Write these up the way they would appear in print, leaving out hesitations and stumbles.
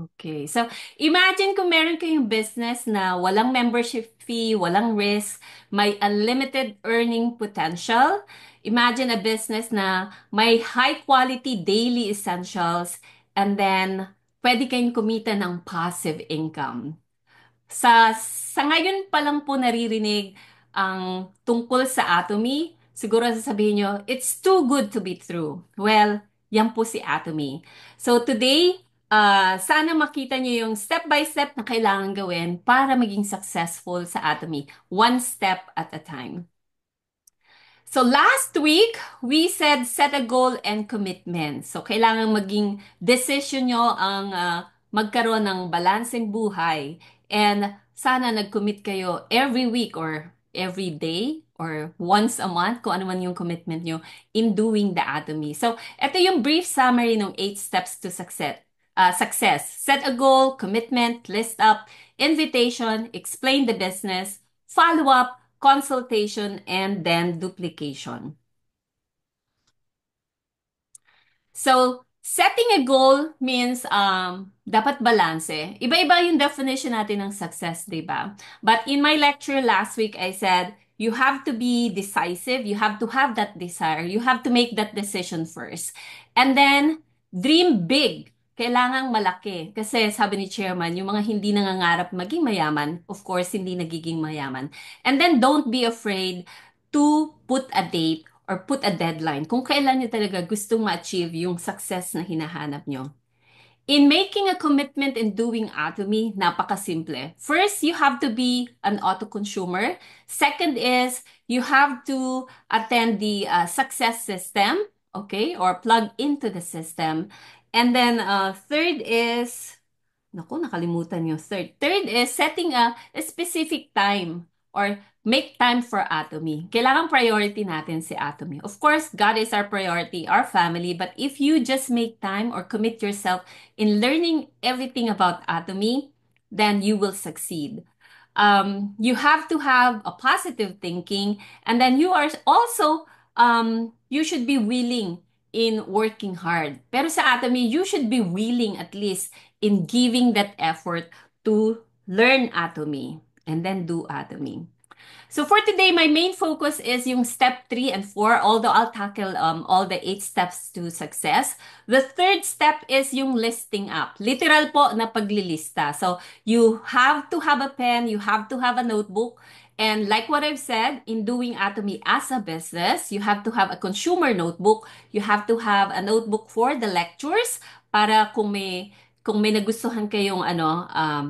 Okay. So, imagine kung meron kayong business na walang membership fee, walang risk, may unlimited earning potential. Imagine a business na may high quality daily essentials and then pwede kayong kumita ng passive income. Sa ngayon pa lang po naririnig ang tungkol sa Atomy, siguro sasabihin nyo, it's too good to be true. Well, yan po si Atomy. So today, sana makita nyo yung step by step na kailangan gawin para maging successful sa Atomy. One step at a time. So last week, we said set a goal and commitment. So kailangan maging decision nyo ang magkaroon ng balanseng buhay. And sana nag-commit kayo every week or every day or once a month, kung ano man yung commitment nyo in doing the Atomy. So ito yung brief summary ng 8 steps to success. Success. Set a goal, commitment, list up, invitation, explain the business, follow up, consultation, and then duplication. So, setting a goal means dapat balanse. Iba-iba yung definition natin ng success, di ba? But in my lecture last week, I said, you have to be decisive. You have to have that desire. You have to make that decision first. And then, dream big. Kailangang malaki. Kasi sabi ni chairman, yung mga hindi nangangarap maging mayaman, of course, hindi nagiging mayaman. And then, don't be afraid to put a date or put a deadline kung kailan nyo talaga gustong ma-achieve yung success na hinahanap nyo. In making a commitment in doing Atomy, napakasimple. First, you have to be an auto-consumer. Second is, you have to attend the success system, okay, or plug into the system. And then, third is, naku, nakalimutan yung third. Third is setting a specific time or make time for Atomy. Kailangan priority natin si Atomy. Of course, God is our priority, our family, but if you just make time or commit yourself in learning everything about Atomy, then you will succeed. You have to have a positive thinking, and then you are also, you should be willing in working hard. Pero sa Atomy, you should be willing at least in giving that effort to learn Atomy and then do Atomy. So for today, my main focus is yung step 3 and 4, although I'll tackle all the 8 steps to success. The third step is yung listing up. Literal po na paglilista. So you have to have a pen, you have to have a notebook, and like what I've said, in doing Atomy as a business, you have to have a consumer notebook, you have to have a notebook for the lectures para kung may nagustuhan kayong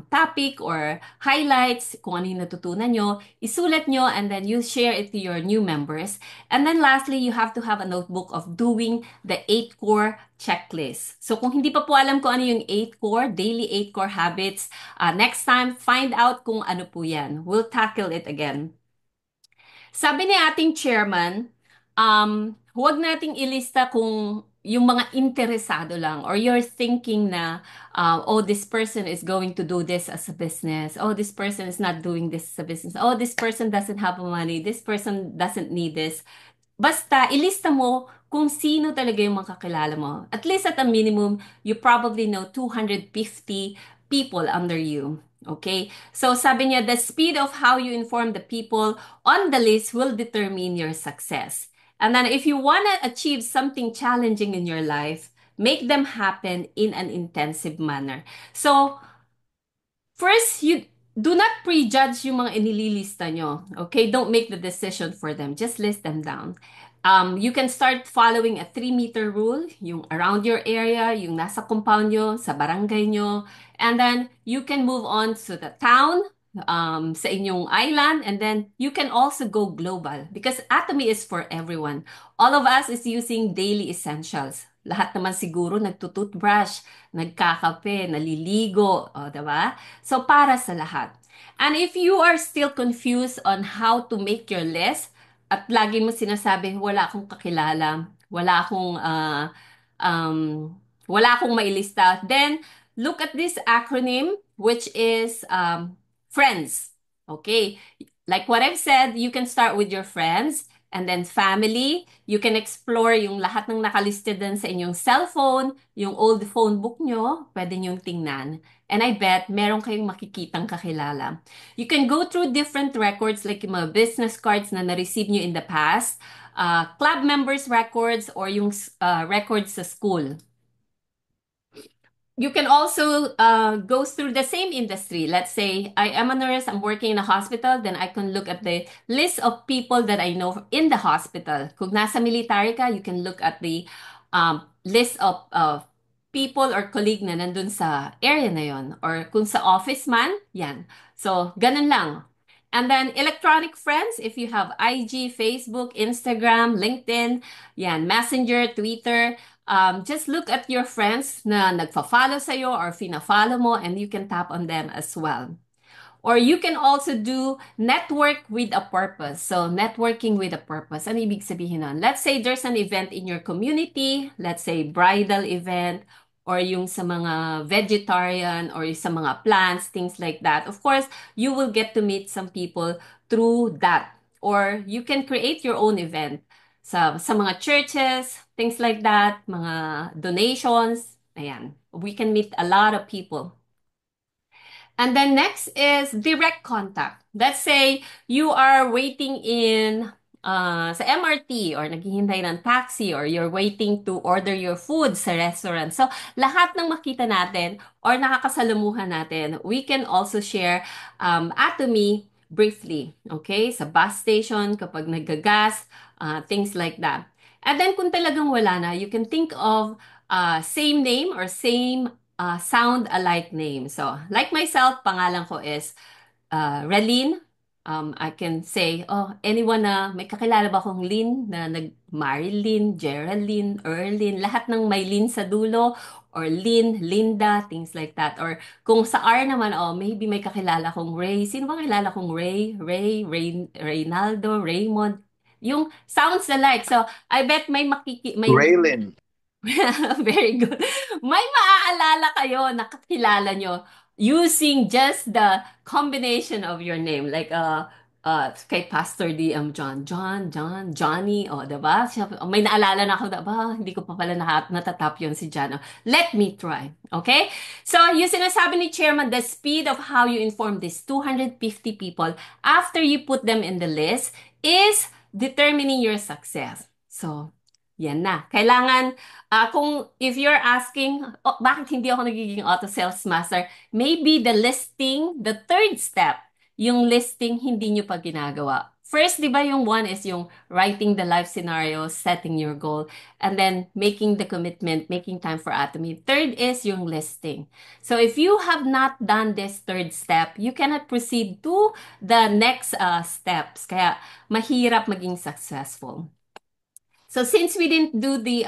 topic or highlights, kung ano yung natutunan nyo, isulat nyo and then you share it to your new members. And then lastly, you have to have a notebook of doing the 8 core checklist. So kung hindi pa po alam kung ano yung 8 core, daily 8 core habits, next time, find out kung ano po yan. We'll tackle it again. Sabi ni ating chairman, huwag nating ilista kung yung mga interesado lang or you're thinking na, oh, this person is going to do this as a business. Oh, this person is not doing this as a business. Oh, this person doesn't have money. This person doesn't need this. Basta, ilista mo kung sino talaga yung makakilala mo. At least at a minimum, you probably know 250 people under you. Okay? So sabi niya, the speed of how you inform the people on the list will determine your success. And then if you want to achieve something challenging in your life, make them happen in an intensive manner. So, first, you do not prejudge yung mga inililista nyo. Okay? Don't make the decision for them. Just list them down. You can start following a 3-meter rule, yung around your area, yung nasa compound nyo, sa barangay nyo. And then, you can move on to the town, sa inyong island, and then you can also go global because Atomy is for everyone. All of us is using daily essentials. Lahat naman siguro nagtututbrush, nagkakape, naliligo, o, diba? So, para sa lahat. And if you are still confused on how to make your list, at lagi mo sinasabi, wala akong kakilala, wala akong mailista, then look at this acronym, which is friends. Okay? Like what I've said, you can start with your friends, And then family, you can explore yung lahat ng nakalisted din sa inyong cellphone, yung old phone book nyo, pwede nyong tingnan. And I bet meron kayong makikitang kakilala. You can go through different records like yung mga business cards na na-receive nyo in the past, club members records, or yung records sa school. You can also go through the same industry. Let's say I am a nurse, I'm working in a hospital, then I can look at the list of people that I know in the hospital. Kung nasa military ka, you can look at the list of people or colleague na nandun sa area na yon. Or kung sa office man, yan. So, ganun lang. And then electronic friends, if you have IG, Facebook, Instagram, LinkedIn, yan, Messenger, Twitter, just look at your friends na nagfa-follow sa'yo or fina-follow mo and you can tap on them as well. Or you can also do network with a purpose. So, networking with a purpose. Ano ibig sabihin nun? Let's say there's an event in your community, let's say bridal event, or yung sa mga vegetarian, or sa mga plants, things like that. Of course, you will get to meet some people through that. Or you can create your own event sa mga churches, things like that, mga donations. Ayan. We can meet a lot of people. And then next is direct contact. Let's say you are waiting in sa MRT or naghihintay ng taxi or you're waiting to order your food sa restaurant. So, lahat ng makita natin or nakakasalamuhan natin, we can also share Atomy briefly. Okay? Sa bus station, kapag nagagas, things like that. And then kung talagang wala na, you can think of same name or same sound alike name. So, like myself, pangalan ko is Relin. I can say, oh, anyone na may kakilala ba akong Lin na Marilyn, Geraldine, Erlin, lahat ng may Lin sa dulo, or Lin, Linda, things like that. Or kung sa R naman, oh, maybe may kakilala akong Ray. Sino ba kakilala akong Reynaldo, Raymond? Yung sounds alike. So, I bet may Raylin. Very good. May maaalala kayo, nakakilala nyo using just the combination of your name. Like, kay Pastor D.M. John, Johnny, o, diba? May naalala na ako, diba? Hindi ko pa pala natatap yun si John. Let me try. Okay? So, yung sinasabi ni Chairman, the speed of how you inform these 250 people after you put them in the list is determining your success. So, yan na. Kailangan, kung if you're asking, oh, bakit hindi ako nagiging auto sales master, maybe the listing, the third step, yung listing hindi nyo pa ginagawa. First, di ba yung one is yung writing the life scenario, setting your goal, and then making the commitment, making time for Atomy. Third is yung listing. So if you have not done this third step, you cannot proceed to the next steps. Kaya mahirap maging successful. So since we didn't do the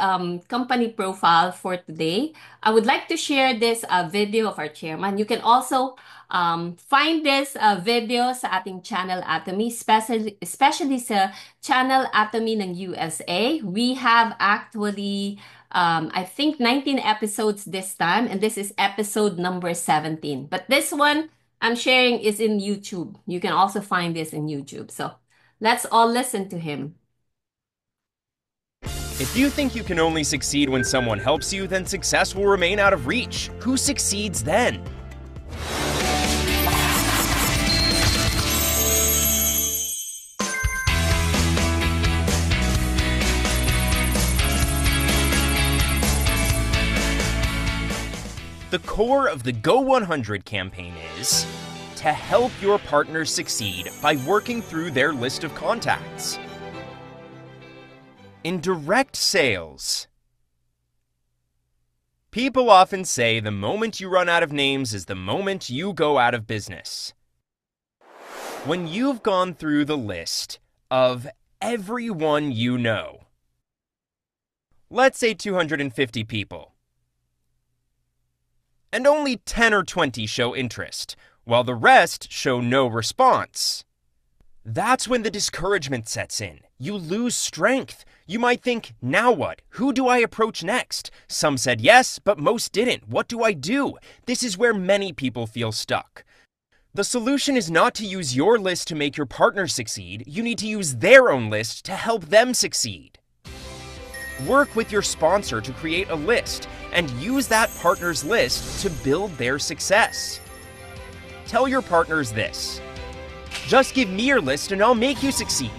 company profile for today, I would like to share this video of our chairman. You can also find this video sa ating channel Atomy, especially sa channel Atomy ng USA. We have actually, I think 19 episodes this time, and this is episode number 17. But this one I'm sharing is in YouTube. You can also find this in YouTube. So let's all listen to him. If you think you can only succeed when someone helps you, then success will remain out of reach. Who succeeds then? The core of the Go 100 campaign is to help your partners succeed by working through their list of contacts. In direct sales, people often say the moment you run out of names is the moment you go out of business. When you've gone through the list of everyone you know, let's say 250 people, and only 10 or 20 show interest, while the rest show no response, that's when the discouragement sets in. You lose strength. You might think, now what? Who do I approach next? Some said yes, but most didn't. What do I do? This is where many people feel stuck. The solution is not to use your list to make your partner succeed. You need to use their own list to help them succeed. Work with your sponsor to create a list and use that partner's list to build their success. Tell your partners this: just give me your list and I'll make you succeed.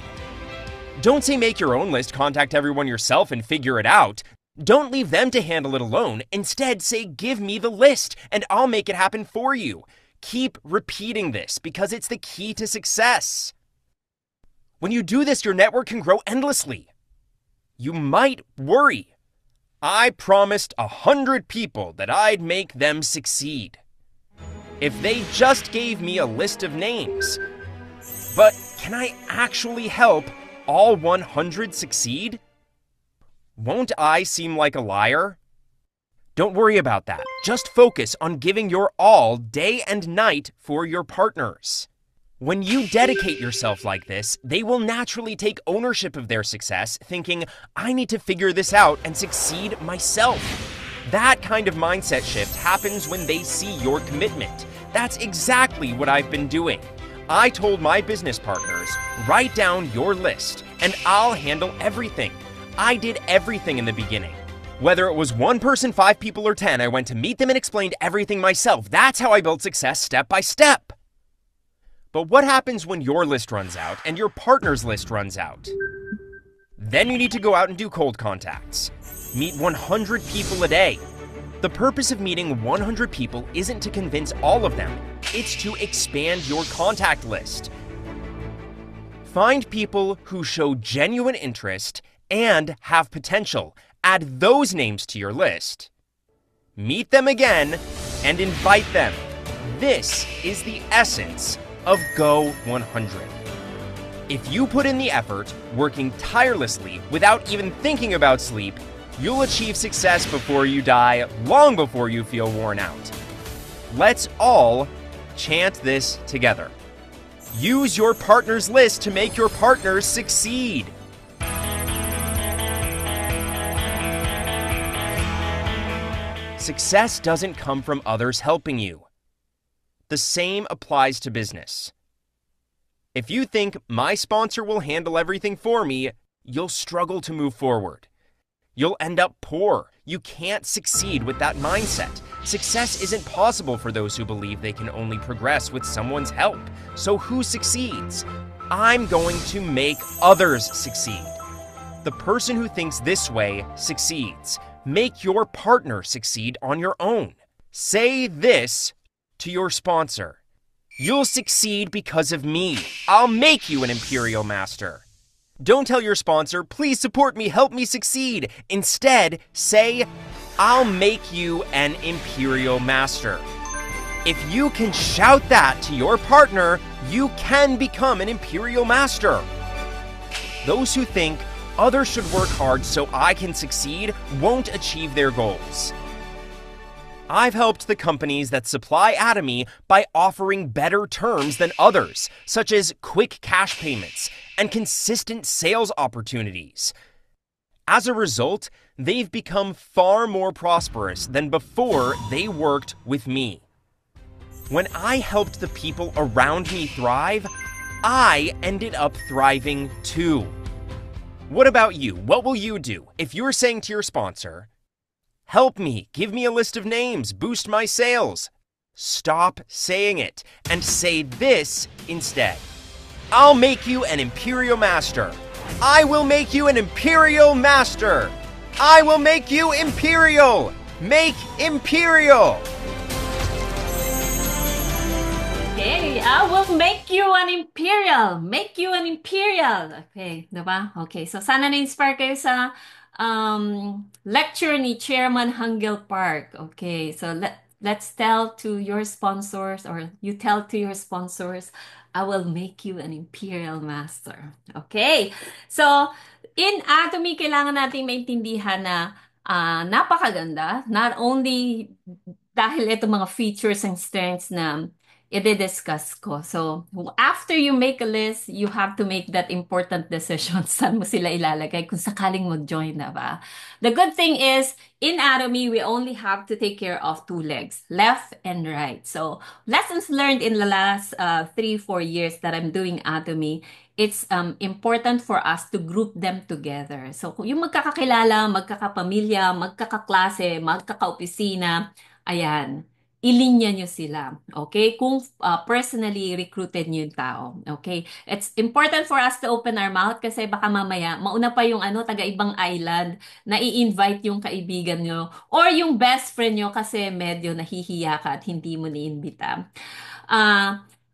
Don't say make your own list, contact everyone yourself and figure it out. Don't leave them to handle it alone. Instead, say give me the list and I'll make it happen for you. Keep repeating this because it's the key to success. When you do this, your network can grow endlessly. You might worry. I promised 100 people that I'd make them succeed if they just gave me a list of names. But can I actually help all 100 succeed? Won't I seem like a liar? Don't worry about that. Just focus on giving your all day and night for your partners. When you dedicate yourself like this, they will naturally take ownership of their success, thinking, I need to figure this out and succeed myself. That kind of mindset shift happens when they see your commitment. That's exactly what I've been doing. I told my business partners, write down your list and I'll handle everything. I did everything in the beginning. Whether it was one person, 5 people, or 10, I went to meet them and explained everything myself. That's how I built success step by step. But what happens when your list runs out and your partner's list runs out? Then you need to go out and do cold contacts. Meet 100 people a day. The purpose of meeting 100 people isn't to convince all of them. It's to expand your contact list. Find people who show genuine interest and have potential. Add those names to your list. Meet them again and invite them. This is the essence of Go 100. If you put in the effort, working tirelessly without even thinking about sleep, you'll achieve success before you die, long before you feel worn out. Let's all chant this together. Use your partner's list to make your partners succeed. Success doesn't come from others helping you. The same applies to business. If you think my sponsor will handle everything for me, you'll struggle to move forward. You'll end up poor. You can't succeed with that mindset. Success isn't possible for those who believe they can only progress with someone's help. So who succeeds? I'm going to make others succeed. The person who thinks this way succeeds. Make your partner succeed on your own. Say this to your sponsor: you'll succeed because of me. I'll make you an Imperial Master. Don't tell your sponsor, please support me, help me succeed. Instead, say, I'll make you an Imperial Master. If you can shout that to your partner, you can become an Imperial Master. Those who think others should work hard so I can succeed won't achieve their goals. I've helped the companies that supply Atomy by offering better terms than others, such as quick cash payments and consistent sales opportunities. As a result, they've become far more prosperous than before they worked with me. When I helped the people around me thrive, I ended up thriving too. What about you? What will you do if you're saying to your sponsor, help me, give me a list of names, boost my sales? Stop saying it and say this instead: I'll make you an Imperial Master. I will make you an Imperial Master. I will make you Imperial. Make Imperial. Okay, I will make you an imperial. Make you an imperial. Okay, diba? Okay, so sana na-inspire kayo sa lecture ni Chairman Hangel Park. Okay, so let's tell to your sponsors, or you tell to your sponsors, I will make you an imperial master. Okay, so in Atomy, kailangan nating maintindihan na napakaganda. Not only dahil ito mga features and strengths na i-discuss ko. So, after you make a list, you have to make that important decision saan mo sila ilalagay kung sakaling mag-join na ba. The good thing is, in Atomy, we only have to take care of two legs, left and right. So, lessons learned in the last 3, 4 years that I'm doing Atomy, it's important for us to group them together. So, kung yung magkakakilala, magkakapamilya, magkakaklase, magkakaopisina, ayan, ilinya nyo sila. Okay? Kung personally recruited nyo yung tao. Okay? It's important for us to open our mouth kasi baka mamaya, mauna pa yung taga-ibang island na i-invite yung kaibigan nyo or yung best friend nyo kasi medyo nahihiya ka at hindi mo niimbita.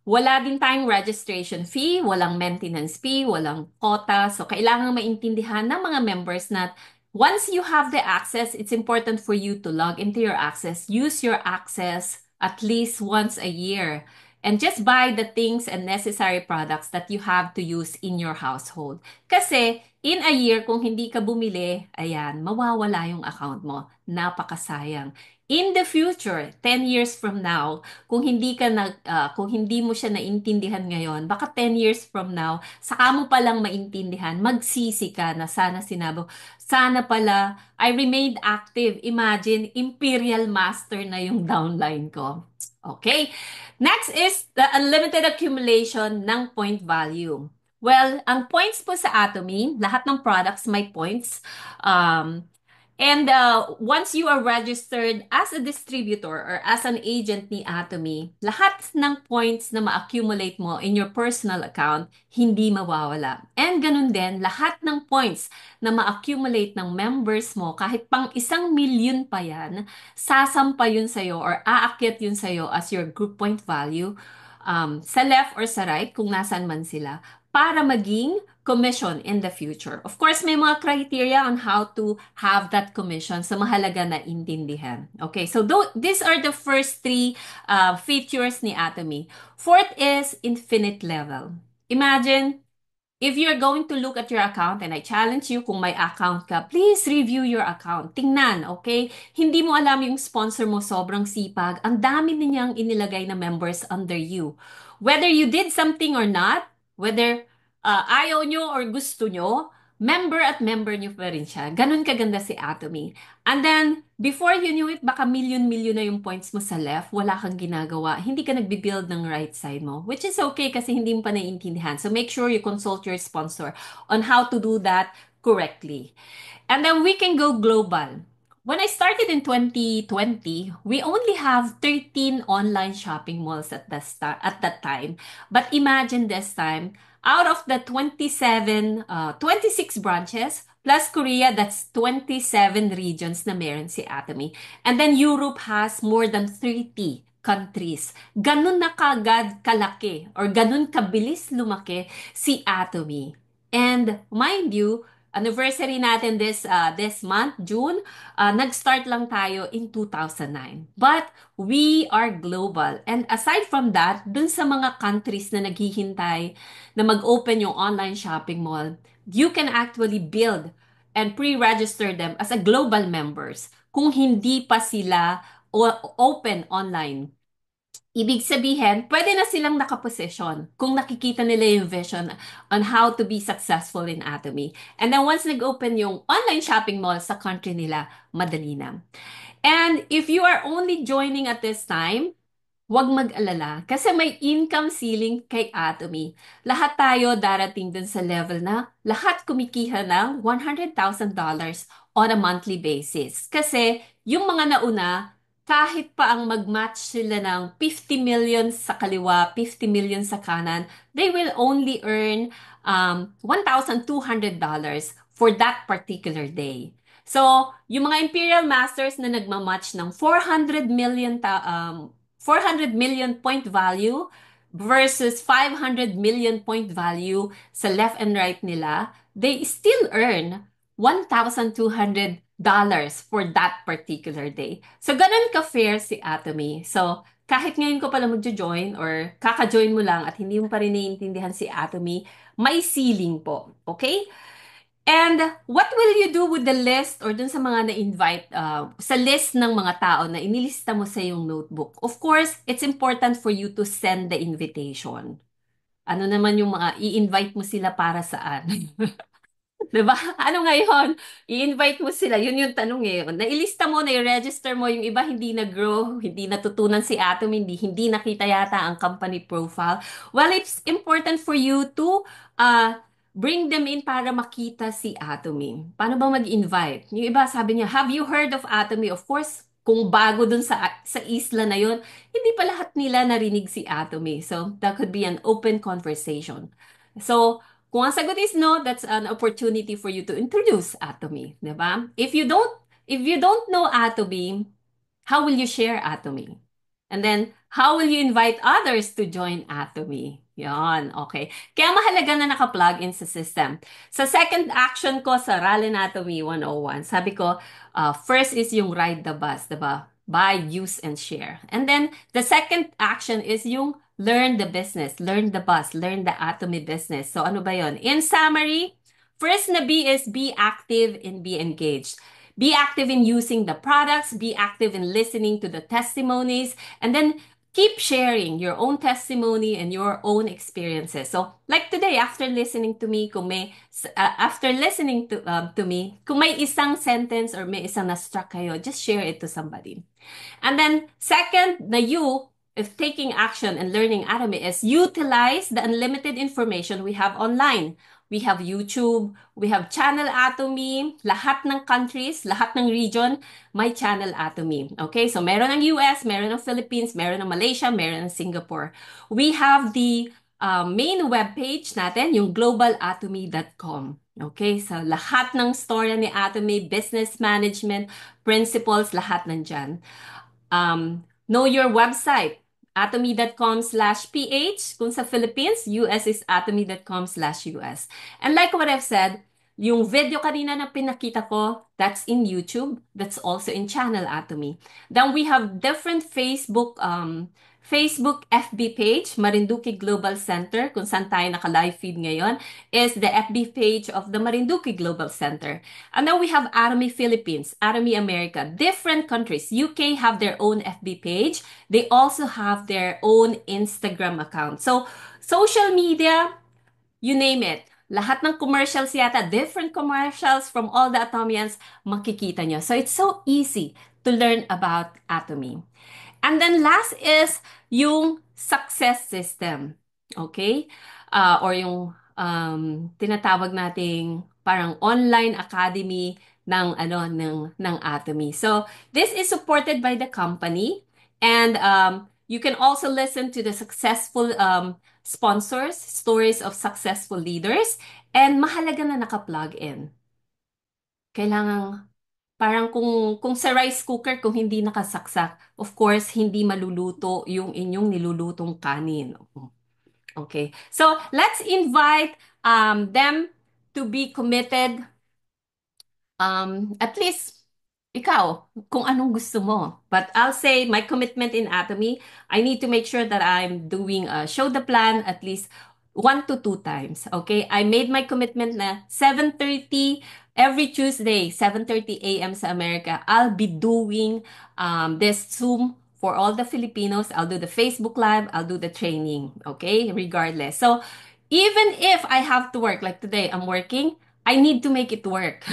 Wala din tayong registration fee, walang maintenance fee, walang quota. So, kailangan maintindihan ng mga members na once you have the access, it's important for you to log into your access. Use your access at least once a year. And just buy the things and necessary products that you have to use in your household. Kasi, in a year, kung hindi ka bumili, ayan, mawawala yung account mo. Napakasayang. In the future, 10 years from now, kung hindi mo siya naintindihan ngayon, baka 10 years from now, saka mo palang maintindihan, magsisi ka na sana pala I remained active. Imagine, Imperial Master na yung downline ko. Okay. Next is the unlimited accumulation ng point value. Well, ang points po sa Atomy, lahat ng products may points. Um, And once you are registered as a distributor or as an agent ni Atomy, lahat ng points na ma-accumulate mo in your personal account, hindi mawawala. And ganun din, lahat ng points na ma-accumulate ng members mo, kahit pang 1 million pa yan, sasampa yun sa'yo or aakyat yun sa'yo as your group point value sa left or sa right, kung nasan man sila, para maging commission in the future. Of course, may mga criteria on how to have that commission. So, mahalaga na intindihan. Okay, so these are the first three features ni Atomy. Fourth is infinite level. Imagine, if you're going to look at your account, and I challenge you, kung may account ka, please review your account. Tingnan, okay? Hindi mo alam yung sponsor mo sobrang sipag. Ang dami niyang inilagay na members under you. Whether you did something or not, whether ayaw nyo or gusto nyo, member at member nyo pa rin siya. Ganun kaganda si Atomy. And then, before you knew it, baka million-million na yung points mo sa left, wala kang ginagawa, hindi ka nagbi-build ng right side mo, which is okay kasi hindi mo pa naiintindihan. So make sure you consult your sponsor on how to do that correctly. And then we can go global. When I started in 2020, we only have 13 online shopping malls at that time. But imagine this time, out of the 26 branches, plus Korea, that's 27 regions na meron si Atomy. And then Europe has more than 30 countries. Ganun na kagad kalaki or ganun kabilis lumaki si Atomy. And mind you, anniversary natin this month, June, nag-start lang tayo in 2009. But we are global. And aside from that, dun sa mga countries na naghihintay na mag-open yung online shopping mall, you can actually build and pre-register them as a global members kung hindi pa sila open online. Ibig sabihin, pwede na silang nakaposisyon kung nakikita nila yung vision on how to be successful in Atomy. And then once nag-open yung online shopping mall sa country nila, madali na. And if you are only joining at this time, huwag mag-alala kasi may income ceiling kay Atomy. Lahat tayo darating dun sa level na lahat kumikiha ng $100,000 on a monthly basis. Kasi yung mga nauna, kahit pa ang mag-match sila ng 50 million sa kaliwa, 50 million sa kanan, they will only earn $1,200 for that particular day. So, yung mga Imperial Masters na nagmamatch ng 400 million point value versus 500 million point value sa left and right nila, they still earn $1,200 for that particular day. So, ganun ka-fair si Atomy. So, kahit ngayon ko pala magjo-join or kaka-join mo lang at hindi mo pa rin naiintindihan si Atomy, may ceiling po. Okay? And what will you do with the list or dun sa mga na-invite, sa list ng mga tao na inilista mo sa yung notebook? Of course, it's important for you to send the invitation. Ano naman yung mga i-invite mo sila para saan? 'Di ba? Ano ngayon? I-invite mo sila. Yun yung tanong eh. Nailista mo, na-register mo, yung iba hindi nag-grow, hindi natutunan si Atom, hindi nakita yata ang company profile. Well, it's important for you to uh, bring them in para makita si Atomy. Paano ba mag-invite? Yung iba sabi niya, have you heard of Atomy? Of course, kung bago dun sa isla na yun, hindi pa lahat nila narinig si Atomy. So, that could be an open conversation. So, kung ang sagot is no, that's an opportunity for you to introduce Atomy, 'di ba? If you don't know Atomy, how will you share Atomy? And then, how will you invite others to join Atomy? Yan, okay. Kaya mahalaga na naka-plug in sa system. Sa second action ko sa Rally Anatomy 101, sabi ko, first is yung ride the bus, diba? Buy, use, and share. And then, the second action is yung learn the business, learn the bus, learn the Atomy business. So, ano ba yon? In summary, first na B is be active and be engaged. Be active in using the products, be active in listening to the testimonies, and then keep sharing your own testimony and your own experiences. So, like today, after listening to me, to me, kung may isang sentence or may isang na-struck kayo, just share it to somebody. And then second, na you, if taking action and learning Atomy is utilize the unlimited information we have online. We have YouTube, we have Channel Atomy, lahat ng countries, lahat ng region, may Channel Atomy. Okay, so meron ng US, meron ng Philippines, meron ng Malaysia, meron ng Singapore. We have the main webpage natin, yung globalatomy.com. Okay, so lahat ng storya ni Atomy, business management, principles, lahat nandyan. Know your website, atomy.com/ph. Kung sa Philippines, US is atomy.com/US. And like what I've said, yung video kanina na pinakita ko, that's in YouTube. That's also in Channel Atomy. Then we have different Facebook FB page, Marinduque Global Center, kung saan tayo naka-live feed ngayon, is the FB page of the Marinduque Global Center. And then we have Atomy Philippines, Atomy America, different countries. UK have their own FB page. They also have their own Instagram account. So, social media, you name it. Lahat ng commercials yata, different commercials from all the Atomians, makikita nyo. So, it's so easy to learn about Atomy. And then last is yung success system. Okay? Or yung tinatawag nating parang online academy ng Atomy. So this is supported by the company, and you can also listen to the successful sponsors, stories of successful leaders, and mahalaga na naka-plug in. Kailangan parang kung sa rice cooker, kung hindi nakasaksak, of course, hindi maluluto yung inyong nilulutong kanin. Okay. So, let's invite them to be committed. At least, ikaw, kung anong gusto mo. But I'll say my commitment in Atomy, I need to make sure that I'm doing show the plan at least 1 to 2 times. Okay? I made my commitment na 7:30 every Tuesday, 7:30 a.m. sa America. I'll be doing this Zoom for all the Filipinos. I'll do the Facebook Live. I'll do the training. Okay? Regardless. So, even if I have to work, like today, I'm working, I need to make it work.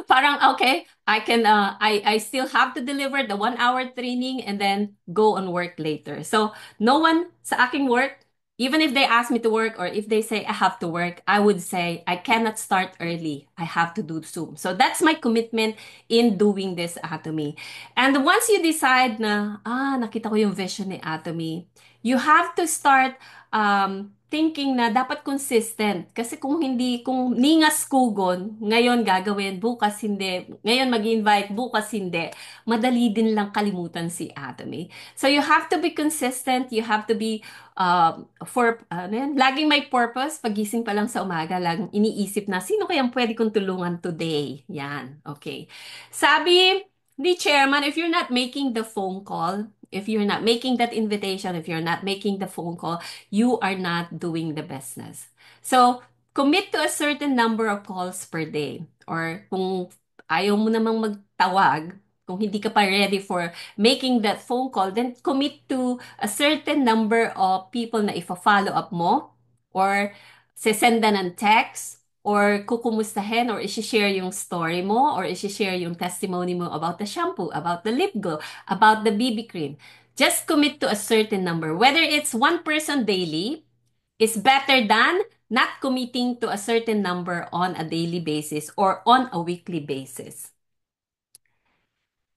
Parang okay, I still have to deliver the 1 hour training and then go on work later. So no one sa aking work, even if they ask me to work or if they say I have to work, I would say I cannot start early. I have to do Zoom. So that's my commitment in doing this Atomy. And once you decide na, nakita ko yung vision ni Atomy, you have to start thinking na dapat consistent. Kasi kung ningas kugon, ngayon gagawin, bukas hindi, ngayon mag-invite, bukas hindi, madali din lang kalimutan si Atomy. So you have to be consistent, you have to be, laging may purpose, pagising pa lang sa umaga, lang iniisip na, sino kayang pwede kong tulungan today? Yan, okay. Sabi ni Chairman, if you're not making the phone call, if you're not making that invitation, if you're not making the phone call, you are not doing the business. So, commit to a certain number of calls per day. Or kung ayaw mo namang magtawag, kung hindi ka pa ready for making that phone call, then commit to a certain number of people na ifa-follow up mo or sesenda ng text or kukumustahin or isi-share yung story mo or isi-share yung testimony mo about the shampoo, about the lip glow, about the BB cream. Just commit to a certain number. Whether it's one person daily is better than not committing to a certain number on a daily basis or on a weekly basis.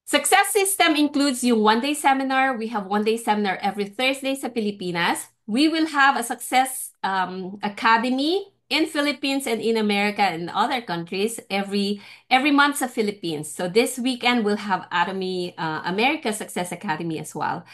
Success system includes yung one-day seminar. We have one-day seminar every Thursday sa Pilipinas. We will have a success academy in Philippines and in America and other countries every month sa Philippines. So this weekend we'll have Atomy America Success Academy as well.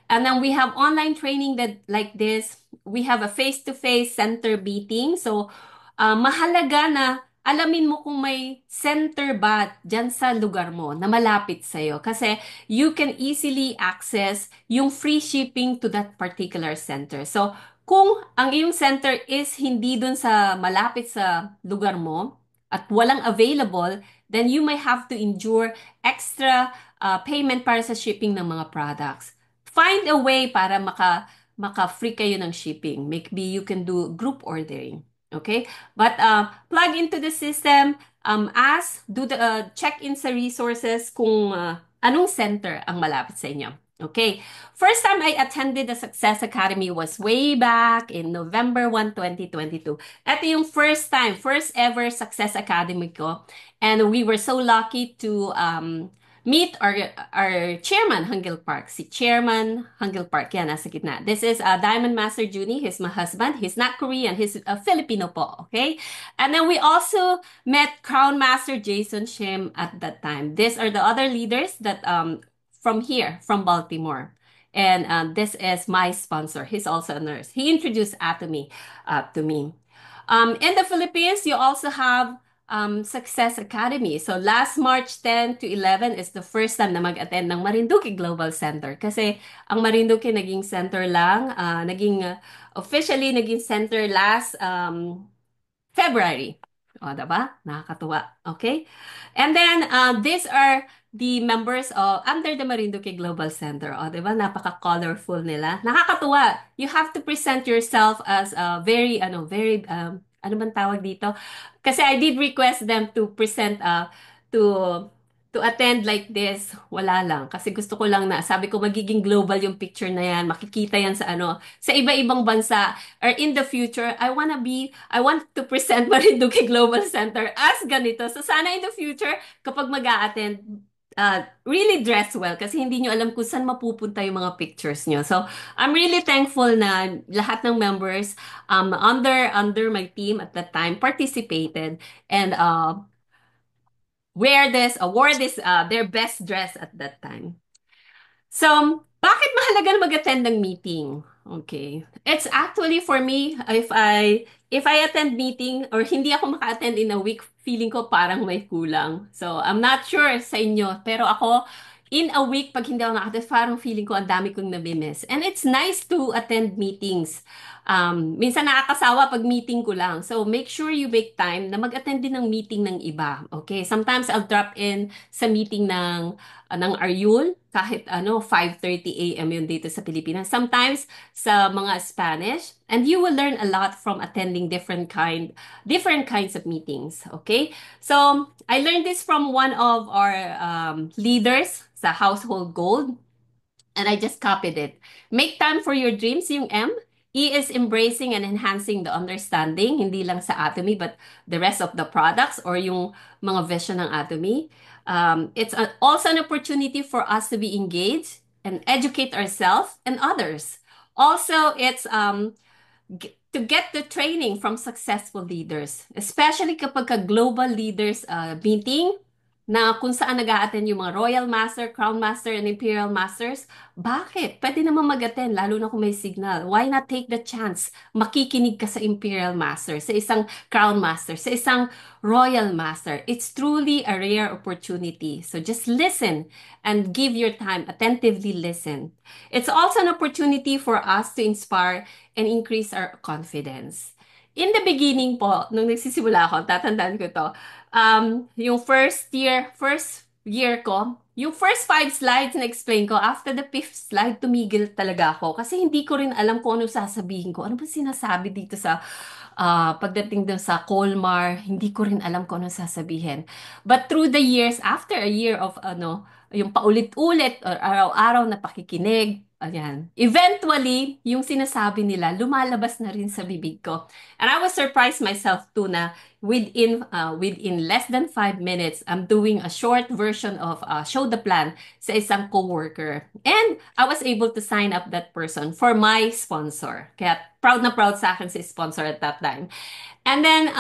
And then we have online training that like this. We have a face-to-face center meeting. So mahalaga na alamin mo kung may center ba dyan sa lugar mo na malapit sa'yo. Kasi you can easily access yung free shipping to that particular center. So, kung ang iyong center is hindi dun sa malapit sa lugar mo at walang available, then you may have to endure extra payment para sa shipping ng mga products. Find a way para maka-free kayo ng shipping. Maybe you can do group ordering. Okay? But plug into the system, do the check-in sa resources kung anong center ang malapit sa inyo. Okay. First time I attended the Success Academy was way back in November 1, 2022. Ito yung first ever Success Academy ko. And we were so lucky to meet our chairman, Hangil Park. Si Chairman Hangil Park, yan, nasa gitna. This is Diamond Master Juni. He's my husband. He's not Korean. He's Filipino po, okay? And then we also met Crown Master Jason Shim at that time. These are the other leaders that from here, from Baltimore. And this is my sponsor. He's also a nurse. He introduced Atomy to me. In the Philippines, you also have Success Academy. So last March 10 to 11 is the first time na mag-attend ng Marinduque Global Center. Kasi ang Marinduque naging center lang, officially naging center last February. O, diba? Nakakatuwa. Okay? And then, these are the members of under the Marinduque Global Center. O, diba? Napaka-colorful nila. Nakakatuwa. You have to present yourself as a ano man tawag dito? Kasi I did request them to present, to to attend like this, wala lang. Kasi gusto ko lang na, sabi ko magiging global yung picture na yan. Makikita yan sa iba-ibang bansa. Or in the future, I want to present Marinduque Global Center as ganito. So sana in the future, kapag mag-a-attend, really dress well kasi hindi nyo alam kung saan mapupunta yung mga pictures nyo. So, I'm really thankful na lahat ng members under my team at that time participated and wore this their best dress at that time. So, bakit mahalaga na mag-attend ng meeting? Okay. It's actually for me, if I attend meeting or hindi ako maka-attend in a week, feeling ko parang may kulang. So, I'm not sure sa inyo, pero ako, in a week, pag hindi ako naka-attend, parang feeling ko ang dami kong nabimiss. And it's nice to attend meetings. Minsan nakakasawa pag meeting ko lang. So, make sure you make time na mag-attend din ng meeting ng iba. Okay? Sometimes I'll drop in sa meeting ng Aryul, kahit 5:30 a.m. yun dito sa Pilipinas. Sometimes sa mga Spanish, and you will learn a lot from attending different kinds of meetings. Okay? So, I learned this from one of our leaders sa Household Gold, and I just copied it. Make time for your dreams, yung M. E is embracing and enhancing the understanding, hindi lang sa Atomy, but the rest of the products or yung mga vision ng Atomy. It's also an opportunity for us to be engaged and educate ourselves and others. Also, it's to get the training from successful leaders, especially kapag ka global leaders meeting na kung saan nag-a-attend yung mga Royal Master, Crown Master, and Imperial Masters. Bakit? Pwede naman mag-attend, lalo na kung may signal. Why not take the chance? Makikinig ka sa Imperial Master, sa isang Crown Master, sa isang Royal Master. It's truly a rare opportunity. So just listen and give your time, attentively listen. It's also an opportunity for us to inspire and increase our confidence. In the beginning po, nung nagsisimula ako, tatandaan ko to, yung first year ko, yung first 5 slides na explain ko, after the fifth slide, tumigil talaga ako. Kasi hindi ko rin alam kung ano sasabihin ko. Ano ba sinasabi dito sa pagdating dun sa Colmar, hindi ko rin alam kung ano sasabihin. But through the years, after a year of yung paulit-ulit or araw-araw na pakikinig, ayan. Eventually, yung sinasabi nila, lumalabas na rin sa bibig ko. And I was surprised myself too na within less than 5 minutes, I'm doing a short version of Show the Plan sa isang coworker. And I was able to sign up that person for my sponsor. Kaya proud na proud sa akin si sponsor at that time. And then,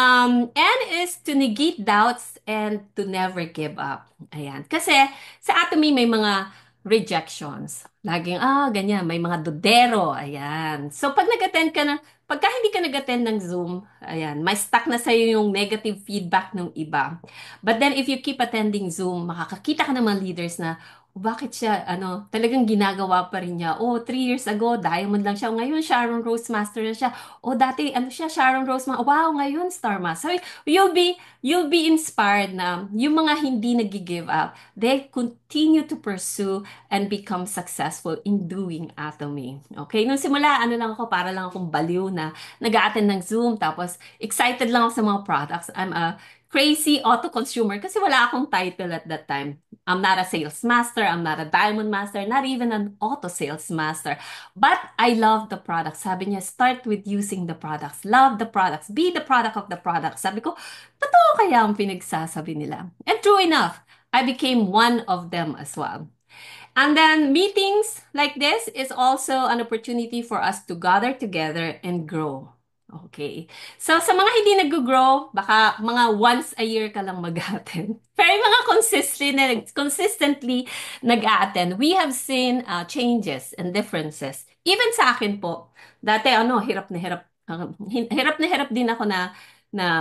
N is to negate doubts and to never give up. Ayan. Kasi sa Atomy may mga rejections. Laging, ganyan, may mga dudero. Ayan. So, pagka hindi ka nag-attend ng Zoom, ayan, may stuck na sa'yo yung negative feedback ng iba. But then, if you keep attending Zoom, makakakita ka ng mga leaders na, bakit siya, talagang ginagawa pa rin niya. 3 years ago, diamond lang siya. Ngayon, Sharon Rose Master na siya. Dati, siya, Sharon Rose, wow, ngayon, Star Master. So, you'll be inspired na yung mga hindi nag-give up, they continue to pursue and become successful in doing Atomy. Okay? Nung simula, lang ako, para lang akong baliw na nag-a-attend ng Zoom, tapos excited lang ako sa mga products. I'm a crazy auto consumer kasi wala akong title at that time. I'm not a sales master, I'm not a diamond master, not even an auto sales master. But I love the products. Sabi niya, start with using the products. Love the products. Be the product of the product. Sabi ko, totoo kaya ang pinagsasabi nila? And true enough, I became one of them as well. And then meetings like this is also an opportunity for us to gather together and grow. Okay. So sa mga hindi nag-grow, baka mga once a year ka lang mag-attend. Pero yung mga consistently nag-attend, we have seen changes and differences. Even sa akin po, dati hirap na hirap din ako na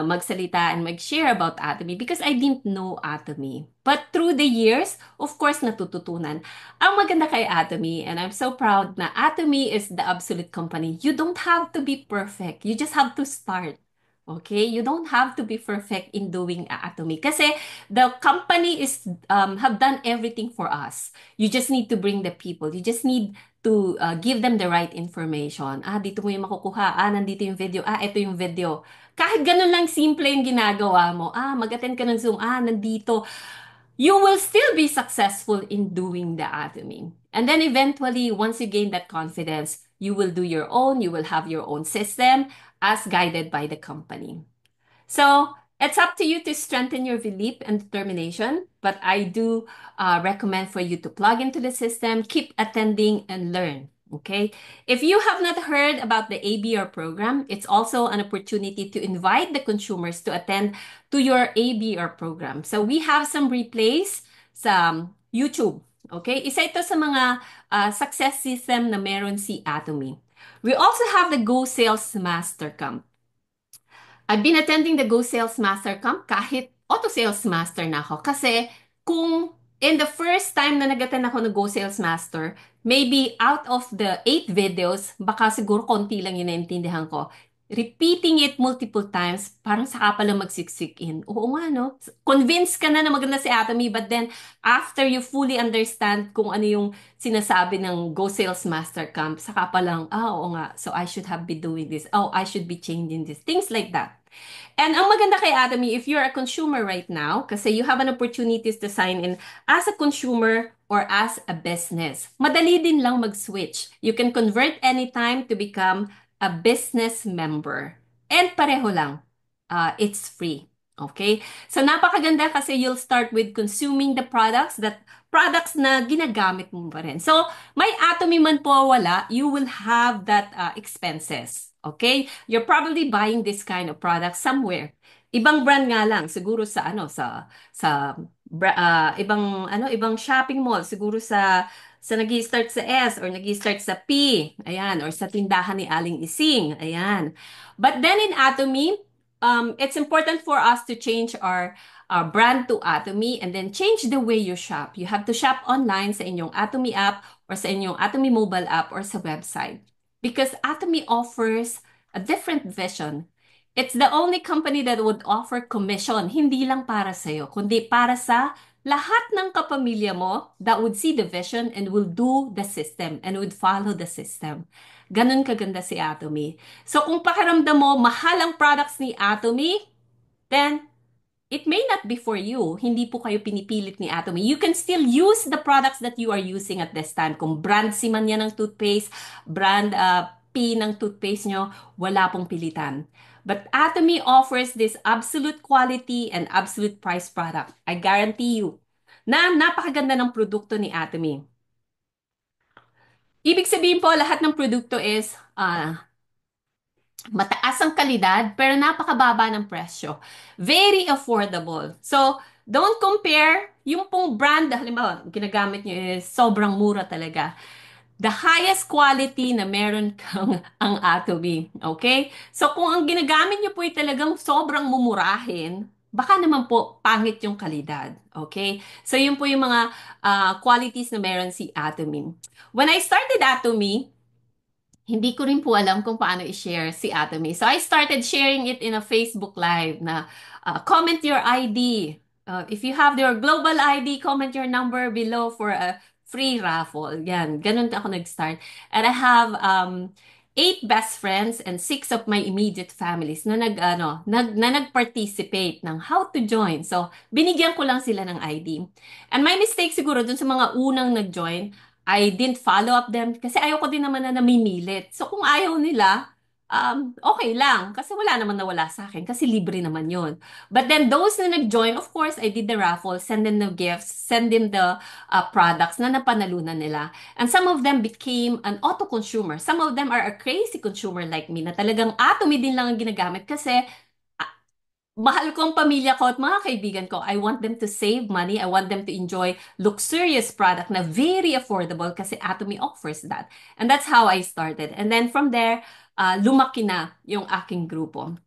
magsalita and mag-share about Atomy because I didn't know Atomy. But through the years, of course, natututunan. Ang maganda kay Atomy, and I'm so proud na Atomy is the absolute company. You don't have to be perfect. You just have to start. Okay? You don't have to be perfect in doing Atomy. Kasi the company have done everything for us. You just need to bring the people. You just need to give them the right information. Dito mo yung makukuha. Nandito yung video. Ito yung video. Kahit ganun lang simple yung ginagawa mo. Mag-attend ka ng Zoom. Nandito. You will still be successful in doing the Atomy. And then eventually, once you gain that confidence, you will do your own. You will have your own system as guided by the company. So it's up to you to strengthen your belief and determination, but I do recommend for you to plug into the system, keep attending, and learn. Okay. If you have not heard about the ABR program, it's also an opportunity to invite the consumers to attend to your ABR program. So we have some replays sa YouTube. Okay. Isa ito sa mga success system na meron si Atomy. We also have the Go Sales Master Camp. I've been attending the Go Sales Master Camp kahit auto sales master na ako. Kasi kung in the first time na nag-attend ako ng Go Sales Master, maybe out of the 8 videos, baka siguro konti lang yun naintindihan ko. Repeating it multiple times, parang saka pa lang magsiksik in. Oo nga, no? Convinced ka na na maganda si Atomy, but then after you fully understand kung ano yung sinasabi ng Go Sales Master Camp, saka pa lang, oo nga, so I should have been doing this. I should be changing this. Things like that. And ang maganda kay Atomy, if you're a consumer right now, kasi you have an opportunity to sign in as a consumer or as a business, madali din lang mag-switch. You can convert anytime to become a business member. And pareho lang. It's free. Okay? So napakaganda kasi you'll start with consuming the products na ginagamit mo pa rin. So may Atomy man po wala, you will have that expenses. Okay? You're probably buying this kind of product somewhere. Ibang brand nga lang, siguro ibang shopping mall, siguro sa nag-start sa S or nag-start sa P, ayan, or sa tindahan ni Aling Ising, ayan. But then in Atomy, it's important for us to change our brand to Atomy and then change the way you shop. You have to shop online sa inyong Atomy app or sa inyong Atomy mobile app or sa website. Because Atomy offers a different vision. It's the only company that would offer commission, hindi lang para sa'yo, kundi para sa lahat ng kapamilya mo that would see the vision and will do the system and would follow the system. Ganun kaganda si Atomy. So kung pakiramdam mo, mahal ang products ni Atomy, then it may not be for you. Hindi po kayo pinipilit ni Atomy. You can still use the products that you are using at this time. Kung brand C man yan ng toothpaste, brand P ng toothpaste nyo, wala pong pilitan. But Atomy offers this absolute quality and absolute price product. I guarantee you na napakaganda ng produkto ni Atomy. Ibig sabihin po, lahat ng produkto is mataas ang kalidad, pero napakababa ng presyo. Very affordable. So, don't compare yung pong brand, halimbawa, ginagamit nyo is sobrang mura talaga. The highest quality na meron kang ang Atomy. Okay? So, kung ang ginagamit nyo po ay talagang sobrang mumurahin, baka naman po pangit yung kalidad. Okay? So, yun po yung mga qualities na meron si Atomy. When I started Atomy, hindi ko rin po alam kung paano i-share si Atomy. So I started sharing it in a Facebook Live na comment your ID. If you have your global ID, comment your number below for a free raffle. Yan, ganun ako nag-start. And I have 8 best friends and 6 of my immediate families na nag-participate ng how to join. So, binigyan ko lang sila ng ID. And my mistake siguro dun sa mga unang nag-join, I didn't follow up them kasi ayoko din naman na namimilit. So kung ayaw nila, okay lang. Kasi wala naman nawala sa akin. Kasi libre naman yon. But then those na nag-join, of course, I did the raffle, send them the gifts, send them the products na napanalunan nila. And some of them became an auto-consumer. Some of them are a crazy consumer like me na talagang atomy din lang ang ginagamit kasi mahal ko ang pamilya ko at mga kaibigan ko. I want them to save money. I want them to enjoy luxurious product na very affordable kasi Atomy offers that. And that's how I started. And then from there, lumaki na yung aking grupo.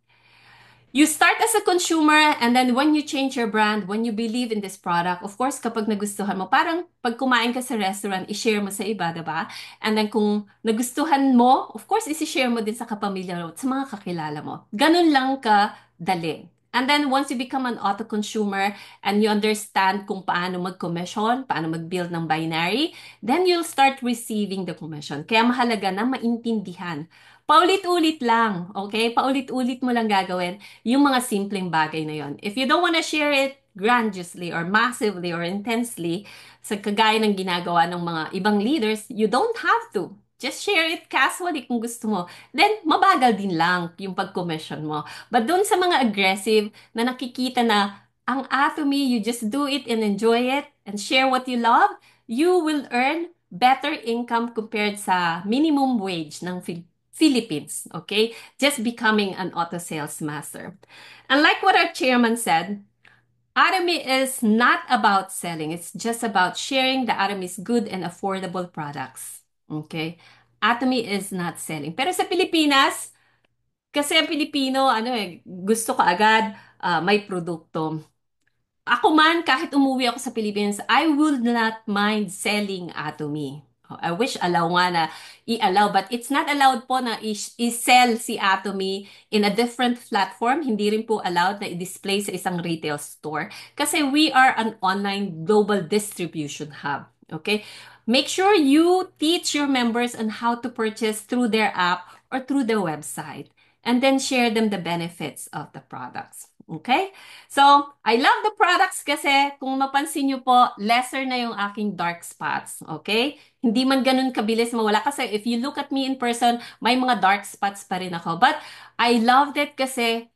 You start as a consumer and then when you change your brand, when you believe in this product, of course, kapag nagustuhan mo, parang pag kumain ka sa restaurant, i-share mo sa iba, diba? And then kung nagustuhan mo, of course, i-share mo din sa kapamilya mo at sa mga kakilala mo. Ganun lang ka dali. And then once you become an auto-consumer and you understand kung paano mag-commission, paano mag-build ng binary, then you'll start receiving the commission. Kaya mahalaga na maintindihan. Paulit-ulit lang, okay? Paulit-ulit mo lang gagawin yung mga simpleng bagay na yon. If you don't wanna share it grandiosely or massively or intensely, sa kagaya ng ginagawa ng mga ibang leaders, you don't have to. Just share it casually kung gusto mo. Then, mabagal din lang yung pag-commission mo. But doon sa mga aggressive na nakikita na ang Atomy, you just do it and enjoy it and share what you love, you will earn better income compared sa minimum wage ng Philippines. Okay? Just becoming an auto sales master. And like what our chairman said, Atomy is not about selling. It's just about sharing the Atomy's good and affordable products. Okay? Atomy is not selling. Pero sa Pilipinas, kasi ang Pilipino, gusto ka agad, may produkto. Ako man, kahit umuwi ako sa Philippines, I would not mind selling Atomy. I wish allow nga na i-allow, but it's not allowed po na i-sell si Atomy in a different platform. Hindi rin po allowed na i-display sa isang retail store kasi we are an online global distribution hub. Okay? Make sure you teach your members on how to purchase through their app or through their website and then share them the benefits of the products. Okay? So, I love the products kasi kung mapansin nyo po, lesser na yung aking dark spots. Okay? Hindi man ganun kabilis mawala kasi if you look at me in person, may mga dark spots pa rin ako. But I loved it kasi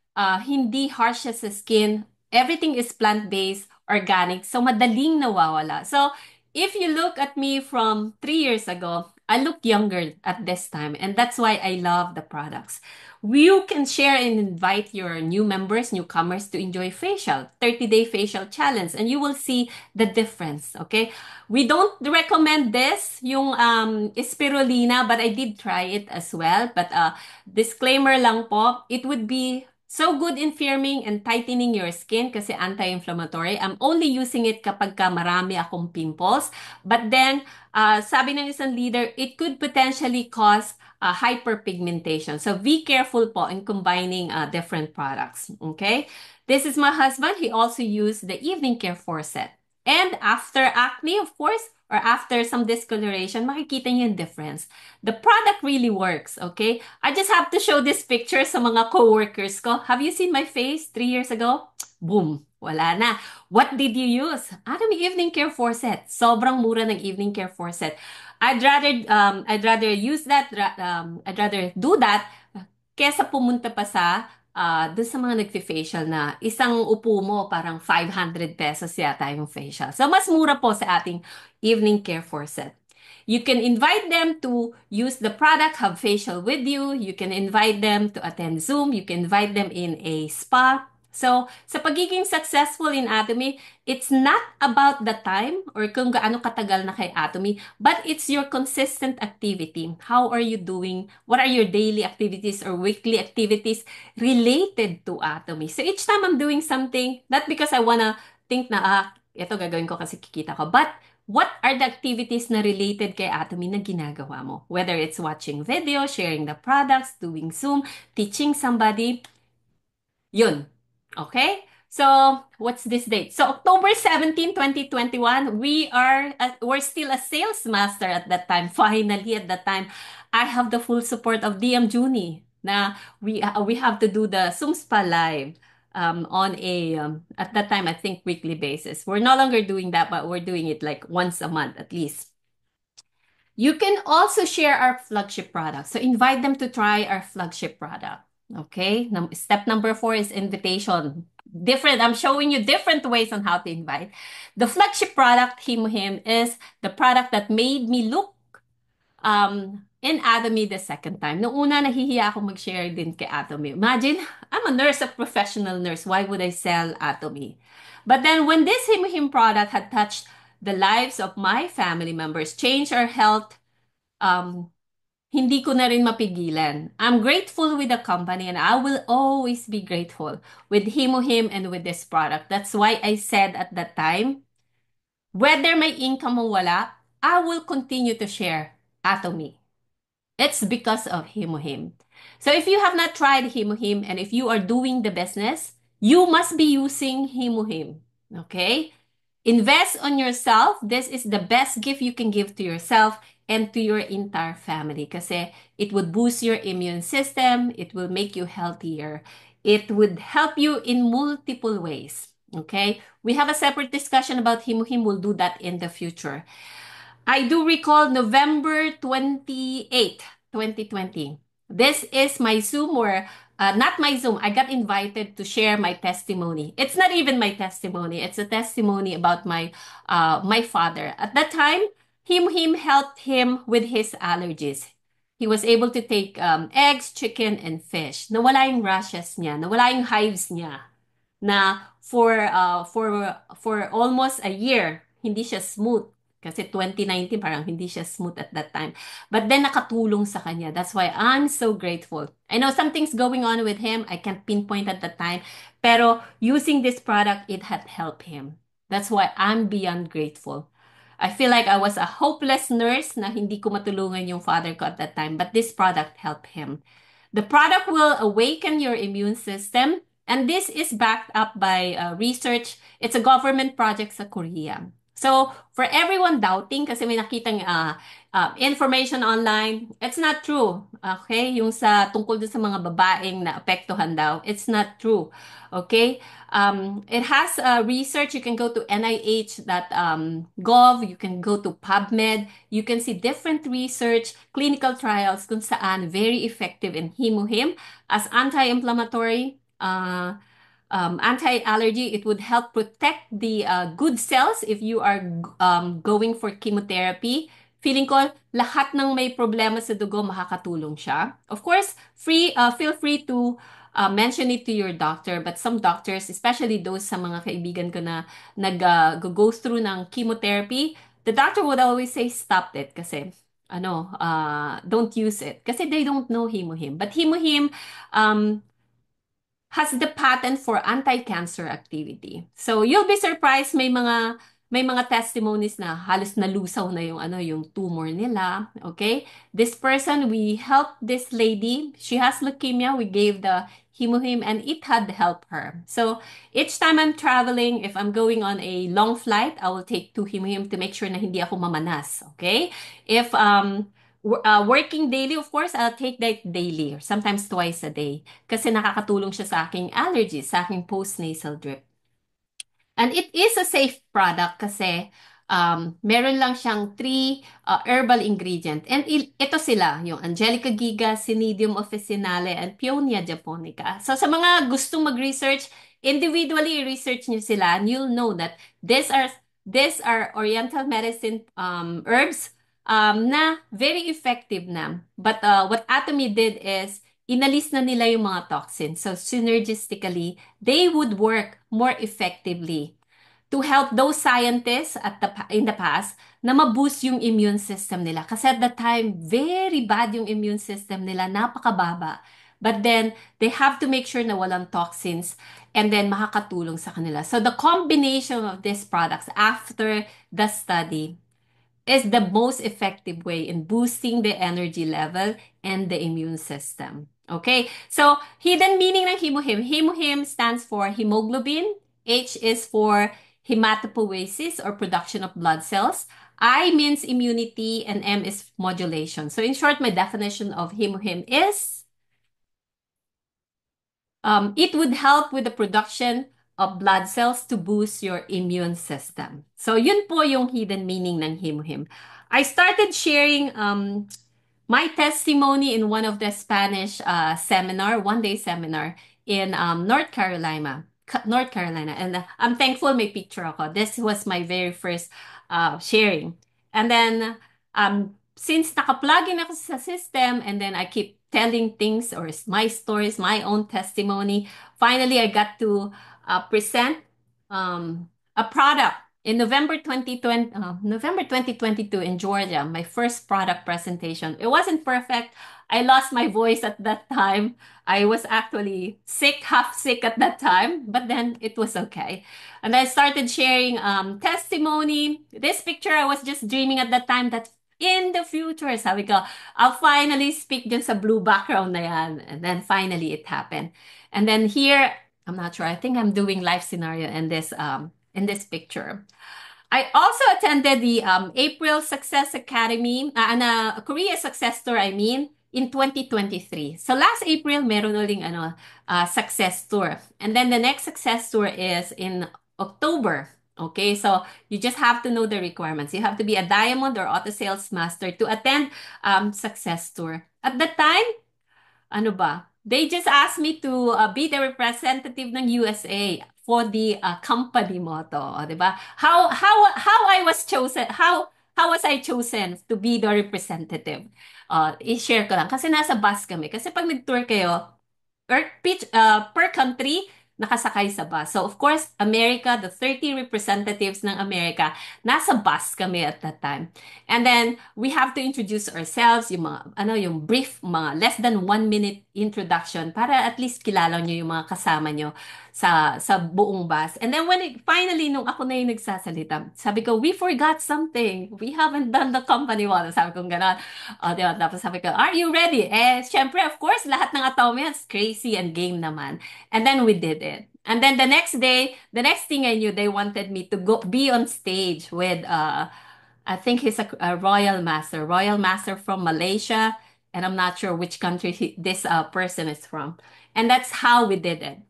hindi harsh siya sa skin. Everything is plant-based, organic, so madaling nawawala. So, if you look at me from 3 years ago, I look younger at this time and that's why I love the products. You can share and invite your new members, newcomers to enjoy facial, 30-day facial challenge, and you will see the difference, okay? We don't recommend this, yung spirulina, but I did try it as well. But disclaimer lang po, it would be So good in firming and tightening your skin kasi anti-inflammatory. I'm only using it kapag ka marami akong pimples. But then, sabi ng isang leader, it could potentially cause hyperpigmentation. So be careful po in combining different products. Okay? This is my husband. He also used the evening care Forset. And after acne, of course, or after some discoloration, makikita niyo yung difference. The product really works, okay? I just have to show this picture sa mga coworkers ko. Have you seen my face 3 years ago? Boom! Wala na. What did you use? Atomy Evening Care Forset. Sobrang mura ng Evening Care Forset. I'd rather use that, I'd rather do that kesa pumunta pa sa doon sa mga nagfi-facial na isang upo mo parang 500 pesos yata yung facial. So mas mura po sa ating Evening Care Forset. You can invite them to use the product, have facial with you. You can invite them to attend Zoom. You can invite them in a spa. So, sa pagiging successful in Atomy, it's not about the time or kung gaano katagal na kay Atomy, but it's your consistent activity. How are you doing? What are your daily activities or weekly activities related to Atomy? So, each time I'm doing something, not because I wanna think na, ito gagawin ko kasi kikita ko, but what are the activities na related kay Atomy na ginagawa mo? Whether it's watching video, sharing the products, doing Zoom, teaching somebody, yun. Okay? So, what's this date? So, October 17, 2021, we're still a sales master at that time. Finally, at that time, I have the full support of DM Juni na we have to do the Zoom Spa Live on at that time, I think, weekly basis. We're no longer doing that, but we're doing it like once a month at least. You can also share our flagship product. So invite them to try our flagship product. Okay. Step number 4 is invitation. Different. I'm showing you different ways on how to invite. The flagship product, Him, is the product that made me look in Atomy the second time. Noong una, nahihiya ako mag-share din kay Atomy. Imagine, I'm a nurse, a professional nurse. Why would I sell Atomy? But then when this Him product had touched the lives of my family members, changed our health, um, hindi ko na rin mapigilan. I'm grateful with the company and I will always be grateful with Him and with this product. That's why I said at that time, whether my income o wala, I will continue to share Atomy. It's because of Him. So if you have not tried Him and if you are doing the business, you must be using Him. Okay? Invest on yourself. This is the best gift you can give to yourself and to your entire family kasi it would boost your immune system, it will make you healthier. It would help you in multiple ways. Okay? We have a separate discussion about Him. We'll do that in the future. I do recall November 28, 2020. This is my Zoom or not my Zoom. I got invited to share my testimony. It's not even my testimony. It's a testimony about my father. At that time, him helped him with his allergies. He was able to take eggs, chicken, and fish. Nawala yung rashes niya. Nawala yung hives niya na for almost a year, hindi siya smooth. Kasi 2019, parang hindi siya smooth at that time. But then, nakatulong sa kanya. That's why I'm so grateful. I know something's going on with him. I can't pinpoint at the time. Pero using this product, it had helped him. That's why I'm beyond grateful. I feel like I was a hopeless nurse na hindi ko matulungan yung father ko at that time. But this product helped him. The product will awaken your immune system. And this is backed up by research. It's a government project sa Korea. So, for everyone doubting, kasi may nakitang information online, it's not true. Okay? Yung sa tungkol dun sa mga babaeng na apektuhan daw, it's not true. Okay? It has research. You can go to NIH.gov. You can go to PubMed. You can see different research, clinical trials kung saan very effective in Him as anti-inflammatory, anti-allergy. It would help protect the good cells if you are going for chemotherapy. Feeling ko, lahat ng may problema sa dugo, makakatulong siya. Of course, feel free to mention it to your doctor. But some doctors, especially those sa mga kaibigan ko na nag-go through ng chemotherapy, the doctor would always say, stop it. Kasi, don't use it. Kasi they don't know Him. But Him, has the patent for anti-cancer activity. So you'll be surprised, may mga testimonies na halos nalusaw na yung tumor nila. Okay? This person, we helped this lady. She has leukemia. We gave the Himohim and it had helped her. So each time I'm traveling, if I'm going on a long flight, I will take two Himohim to make sure na hindi ako mamanas. Okay? If working daily, of course, I'll take that daily or sometimes twice a day kasi nakakatulong siya sa aking allergies, sa aking post-nasal drip. And it is a safe product kasi meron lang siyang three herbal ingredient. And ito sila, yung Angelica giga, Cnidium officinale, and Peonia japonica. So sa mga gustong mag-research, individually research niyo sila and you'll know that these are Oriental medicine herbs na very effective na. But what Atomy did is inalis na nila yung mga toxins. So synergistically, they would work more effectively to help those scientists in the past na ma-boost yung immune system nila. Kasi at the time, very bad yung immune system nila, napakababa. But then, they have to make sure na walang toxins and then makakatulong sa kanila. So the combination of these products after the study is the most effective way in boosting the energy level and the immune system. Okay? So, hidden meaning ng Himohim. Himohim stands for hemoglobin. H is for hematopoiesis or production of blood cells. I means immunity and M is modulation. So, in short, my definition of Himohim is it would help with the production of blood cells to boost your immune system. So, yun po yung hidden meaning ng Himohim. I started sharing my testimony in one of the Spanish seminar, one-day seminar in North Carolina. North Carolina. And I'm thankful may picture ako. This was my very first sharing. And then, since naka-plug in ako sa system, and then I keep telling things or my stories, my own testimony, finally, I got to present a product in November 2022 in Georgia, my first product presentation. It wasn't perfect. I lost my voice at that time. I was actually sick, half sick at that time, but then it was okay. And I started sharing testimony. This picture, I was just dreaming at that time that in the future, sabi ko, I'll finally speak dyan sa blue background na yan. And then finally it happened. And then here, I'm not sure. I think I'm doing live scenario in this picture. I also attended the April Success Academy, Korea Success Tour, I mean, in 2023. So last April, meron uling success tour. And then the next success tour is in October. Okay, so you just have to know the requirements. You have to be a diamond or auto sales master to attend success tour. At that time, ano ba? They just asked me to be the representative ng USA for the company motto, o, 'di ba? How I was chosen, how was I chosen to be the representative? I-share ko lang kasi nasa bus kami. Kasi pag nag-tour kayo, per country, nakasakay sa bus. So, of course, America, the 30 representatives ng America, nasa bus kami at that time. And then, we have to introduce ourselves, yung brief, mga less than 1 minute introduction para at least kilala nyo yung mga kasama nyo sa buong bus. And then, finally, nung ako na yung nagsasalita, sabi ko, we forgot something. We haven't done the company model. Sabi ko gano'n. Diba? Tapos sabi ko, are you ready? Syempre, of course, lahat ng Atomians, crazy and game naman. And then we did it. And then the next day, the next thing I knew, they wanted me to go be on stage with, I think he's a royal master from Malaysia. And I'm not sure which country this person is from. And that's how we did it.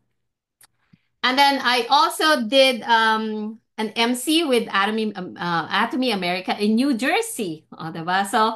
And then I also did an MC with Atomy America in New Jersey. O, diba? So,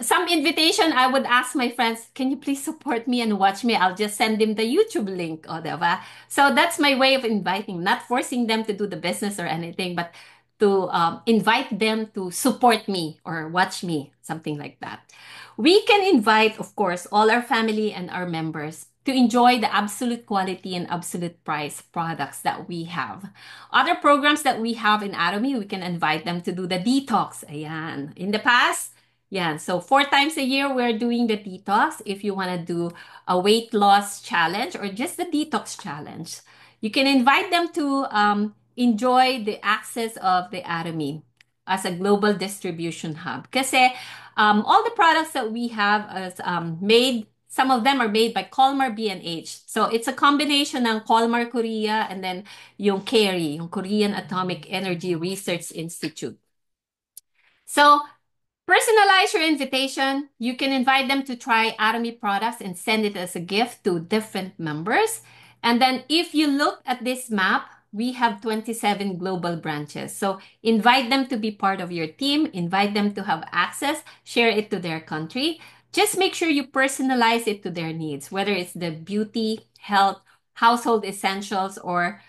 some invitation, I would ask my friends, can you please support me and watch me? I'll just send them the YouTube link. O, diba? So, that's my way of inviting, not forcing them to do the business or anything, but to invite them to support me or watch me, something like that. We can invite, of course, all our family and our members to enjoy the absolute quality and absolute price products that we have. Other programs that we have in Atomy, we can invite them to do the detox. Ayan. In the past, Yeah, so 4 times a year we're doing the detox. If you want to do a weight loss challenge or just the detox challenge, you can invite them to enjoy the access of the Atomy as a global distribution hub. Kasi all the products that we have is made, some of them are made by Colmar B&H. So it's a combination ng Colmar Korea and then yung KERI, yung Korean Atomic Energy Research Institute. So personalize your invitation. You can invite them to try Atomy products and send it as a gift to different members. And then if you look at this map, we have 27 global branches. So invite them to be part of your team, invite them to have access, share it to their country. Just make sure you personalize it to their needs, whether it's the beauty, health, household essentials, or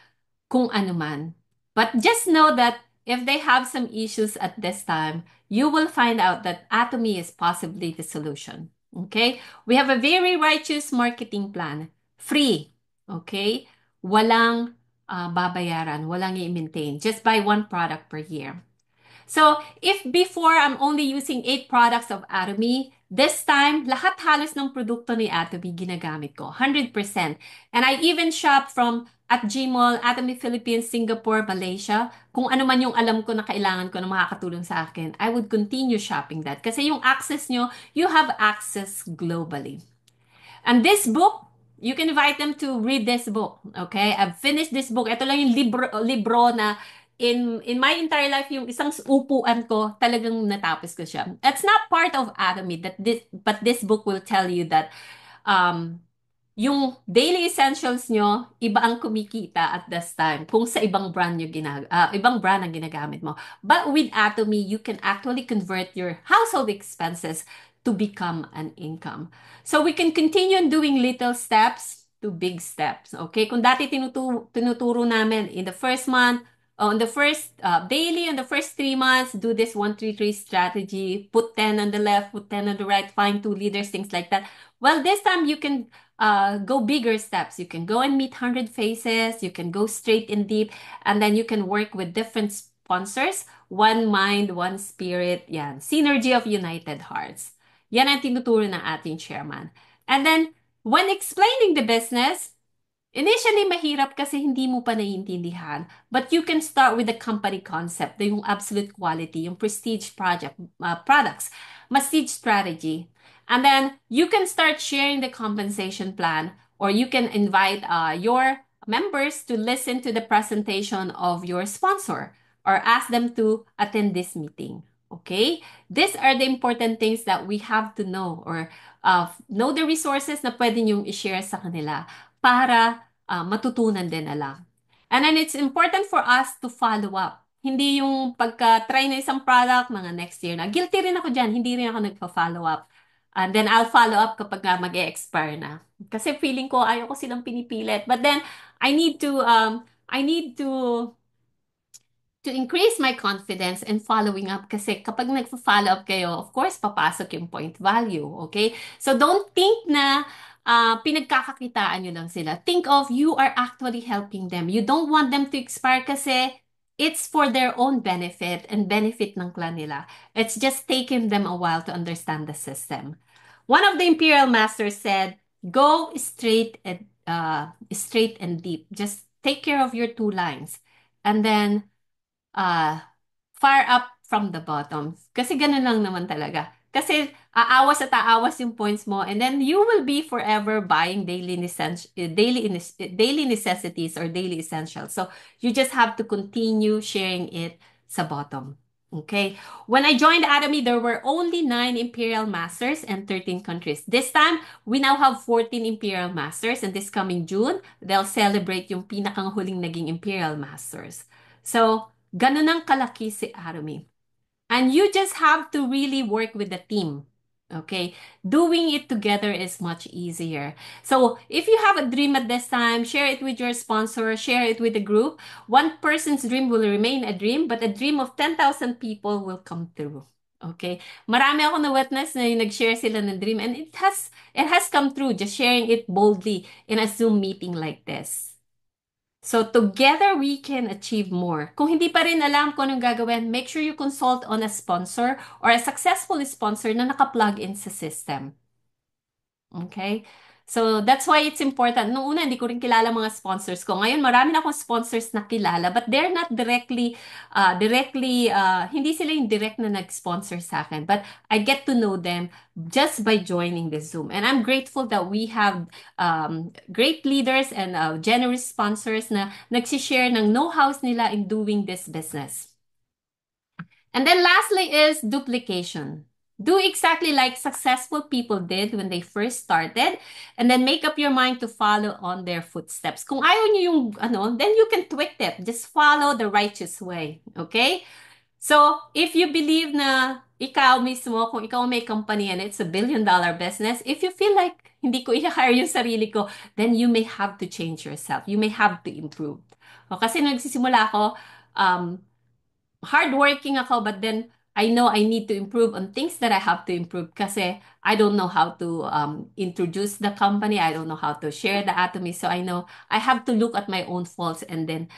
kung ano man. But just know that if they have some issues at this time, you will find out that Atomy is possibly the solution. Okay? We have a very righteous marketing plan. Free. Okay? Walang babayaran, walang i-maintain. Just buy one product per year. So, if before I'm only using 8 products of Atomy, this time, lahat halos ng produkto ni Atomy ginagamit ko, 100%. And I even shop from at Gmall, Atomy Philippines, Singapore, Malaysia. Kung ano man yung alam ko na kailangan ko na makakatulong sa akin, I would continue shopping that. Kasi yung access nyo, you have access globally. And this book, you can invite them to read this book. Okay? I've finished this book. Ito lang yung libro na in my entire life, yung isang upuan ko, talagang natapos ko siya. It's not part of Atomy, but this book will tell you that um, yung daily essentials nyo, iba ang kumikita at this time kung sa ibang brand ang ginagamit mo. But with Atomy, you can actually convert your household expenses to become an income. So we can continue on doing little steps to big steps. Okay? Kung dati tinuturo namin in the first month, on the first daily, on the first 3 months, do this 1-3-3 strategy, put 10 on the left, put 10 on the right, find 2 leaders, things like that. Well, this time you can go bigger steps. You can go and meet 100 faces. You can go straight and deep. And then you can work with different sponsors. One mind, one spirit. Yan. Synergy of United Hearts. Yan ang tinuturo ng ating chairman. And then, when explaining the business, initially, mahirap kasi hindi mo pa naiintindihan. But you can start with the company concept, yung absolute quality, yung prestige products, prestige strategy. And then you can start sharing the compensation plan, or you can invite your members to listen to the presentation of your sponsor or ask them to attend this meeting. Okay? These are the important things that we have to know, or know the resources na pwede niyong i-share sa kanila para matutunan din nila. And then it's important for us to follow up. Hindi yung pagka-try na isang product, mga next year na. Guilty rin ako dyan, hindi rin ako nagpa-follow up. And then I'll follow up kapag mag-e-expire na. Kasi feeling ko ayaw ko silang pinipilit. But then I need to increase my confidence and following up kasi kapag nagfa-follow up kayo, of course, papasok yung point value, okay? So don't think na pinagkakakitaan nyo lang sila. Think of you are actually helping them. You don't want them to expire kasi it's for their own benefit and benefit ng clan nila. It's just taking them a while to understand the system. One of the Imperial Masters said, go straight and deep. Just take care of your 2 lines. And then uh, far up from the bottom. Kasi ganun lang naman talaga. Kasi aawas at aawas yung points mo, and then you will be forever buying daily necessities or daily essentials. So you just have to continue sharing it sa bottom. Okay? When I joined Atomy, there were only 9 Imperial Masters and 13 countries. This time, we now have 14 Imperial Masters, and this coming June, they'll celebrate yung pinakang huling naging Imperial Masters. So, ganun ang kalaki si Atomy. And you just have to really work with the team. Okay? Doing it together is much easier. So, if you have a dream at this time, share it with your sponsor, share it with the group. One person's dream will remain a dream, but a dream of 10,000 people will come true. Okay? Marami ako na witness na yung nag-share sila ng dream, and it has come true, just sharing it boldly in a Zoom meeting like this. So together we can achieve more. Kung hindi pa rin alam kung anong gagawin, make sure you consult on a sponsor or a successful sponsor na naka-plug in sa system. Okay? So, that's why it's important. Noong una, hindi ko rin kilala mga sponsors ko. Ngayon, marami na akong sponsors na kilala, but they're not hindi sila yung direct na nag-sponsor sa akin. But I get to know them just by joining the Zoom. And I'm grateful that we have great leaders and generous sponsors na nagsishare ng know-hows nila in doing this business. And then lastly is duplication. Do exactly like successful people did when they first started, and then make up your mind to follow on their footsteps. Kung ayaw nyo yung then you can tweak it. Just follow the righteous way. Okay? So, if you believe na ikaw mismo, kung ikaw may company and it's a 1 billion business, if you feel like hindi ko i-hire yung sarili ko, then you may have to change yourself. You may have to improve. O, kasi nung nagsisimula ako, um, hardworking ako, but then I know I need to improve on things that I have to improve kasi I don't know how to introduce the company. I don't know how to share the Atomy. So I know I have to look at my own faults and then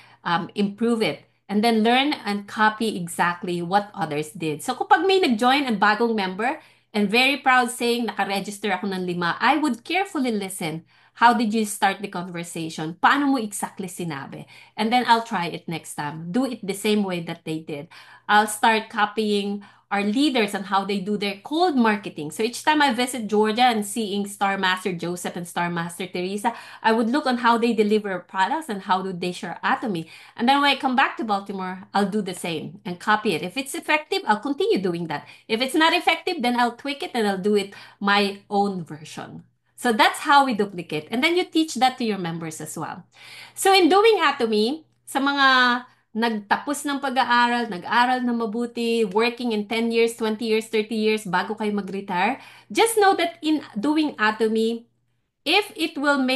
improve it. And then learn and copy exactly what others did. So kapag may nag-join ang bagong member and very proud saying naka-register ako ng 5, I would carefully listen. How did you start the conversation? Paano mo exactly sinabi? And then I'll try it next time. Do it the same way that they did. I'll start copying our leaders on how they do their cold marketing. So each time I visit Georgia and seeing Star Master Joseph and Star Master Teresa, I would look on how they deliver products and how do they share Atomy. And then when I come back to Baltimore, I'll do the same and copy it. If it's effective, I'll continue doing that. If it's not effective, then I'll tweak it and I'll do it my own version. So that's how we duplicate. And then you teach that to your members as well. So in doing Atomy, sa mga nagtapos ng pag-aaral, nag-aral na mabuti, working in 10 years, 20 years, 30 years bago kayo mag-retire, just know that in doing Atomy, if it will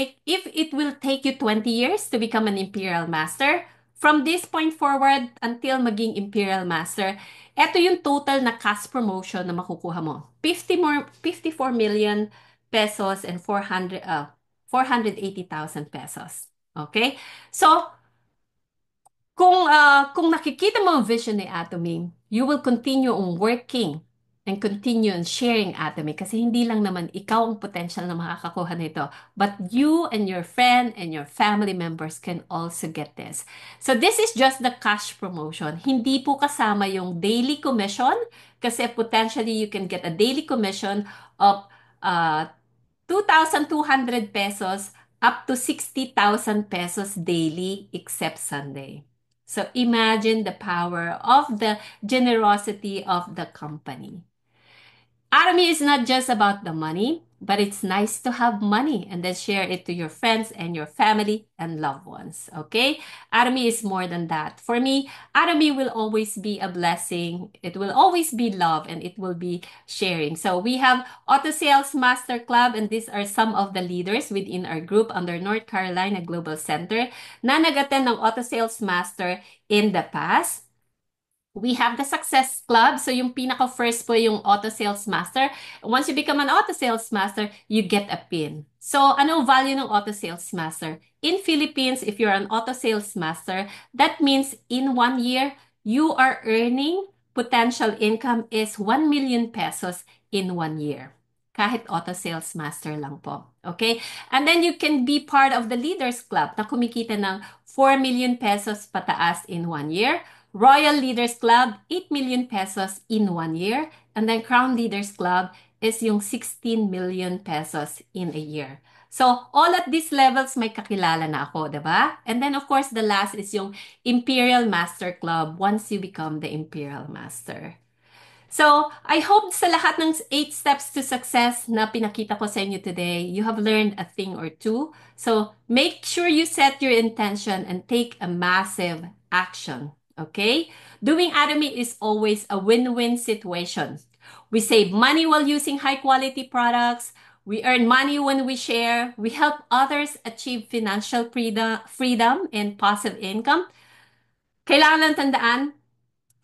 take you 20 years to become an Imperial Master, from this point forward until maging Imperial Master, ito yung total na cash promotion na makukuha mo. 54 million pesos and 480,000 pesos. Okay? So, kung nakikita mo ang vision ni Atomy, you will continue on working and continue on sharing Atomy kasi hindi lang naman ikaw ang potential na makakakuha nito, but you and your friend and your family members can also get this. So this is just the cash promotion. Hindi po kasama yung daily commission kasi potentially you can get a daily commission of uh, 2,200 pesos up to 60,000 pesos daily except Sunday. So imagine the power of the generosity of the company. Army is not just about the money, but it's nice to have money and then share it to your friends and your family and loved ones. Okay? Army is more than that. For me, Army will always be a blessing. It will always be love and it will be sharing. So we have Auto Sales Master Club and these are some of the leaders within our group under North Carolina Global Center na nag-attend ng Auto Sales Master in the past. We have the Success Club. So yung pinaka-first po yung Auto Sales Master. Once you become an Auto Sales Master, you get a pin. So ano value ng Auto Sales Master? In Philippines, if you're an Auto Sales Master, that means in 1 year, you are earning potential income is 1 million pesos in 1 year. Kahit Auto Sales Master lang po. Okay? And then you can be part of the Leaders Club na kumikita ng 4 million pesos pataas in 1 year. Royal Leaders Club, 8 million pesos in 1 year. And then Crown Leaders Club is yung 16 million pesos in a year. So, all at these levels, may kakilala na ako, diba? And then, of course, the last is yung Imperial Master Club once you become the Imperial Master. So, I hope sa lahat ng 8 steps to success na pinakita ko sa inyo today, you have learned a thing or two. So, make sure you set your intention and take a massive action. Okay? Doing Atomy is always a win-win situation. We save money while using high-quality products. We earn money when we share. We help others achieve financial freedom and passive income. Kailangan lang tandaan,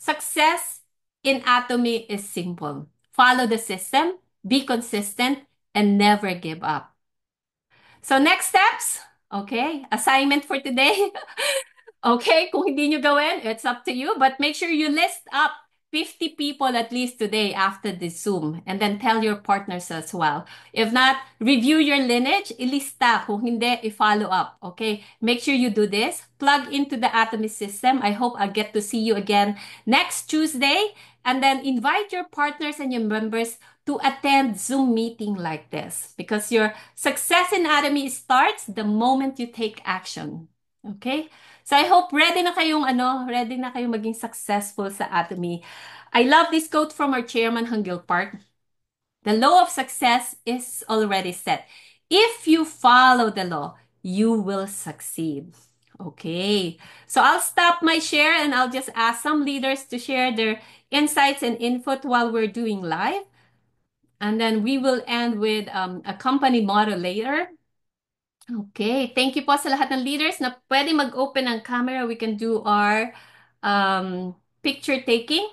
success in Atomy is simple. Follow the system, be consistent, and never give up. So next steps, Okay? Assignment for today. Okay, kung hindi nyo gawin, it's up to you. But make sure you list up 50 people at least today after the Zoom. And then tell your partners as well. If not, review your lineage, ilista. Kung hindi, i-follow up. Okay? Make sure you do this. Plug into the Atomy system. I hope I'll get to see you again next Tuesday. And then invite your partners and your members to attend Zoom meeting like this. Because your success in Atomy starts the moment you take action. Okay? So I hope ready na kayong maging successful sa Atomy. I love this quote from our chairman, Hangil Park. The law of success is already set. If you follow the law, you will succeed. Okay. So I'll stop my share and I'll just ask some leaders to share their insights and input while we're doing live. And then we will end with a company motto later. Okay, thank you po sa lahat ng leaders na pwede mag-open ng camera. We can do our picture taking.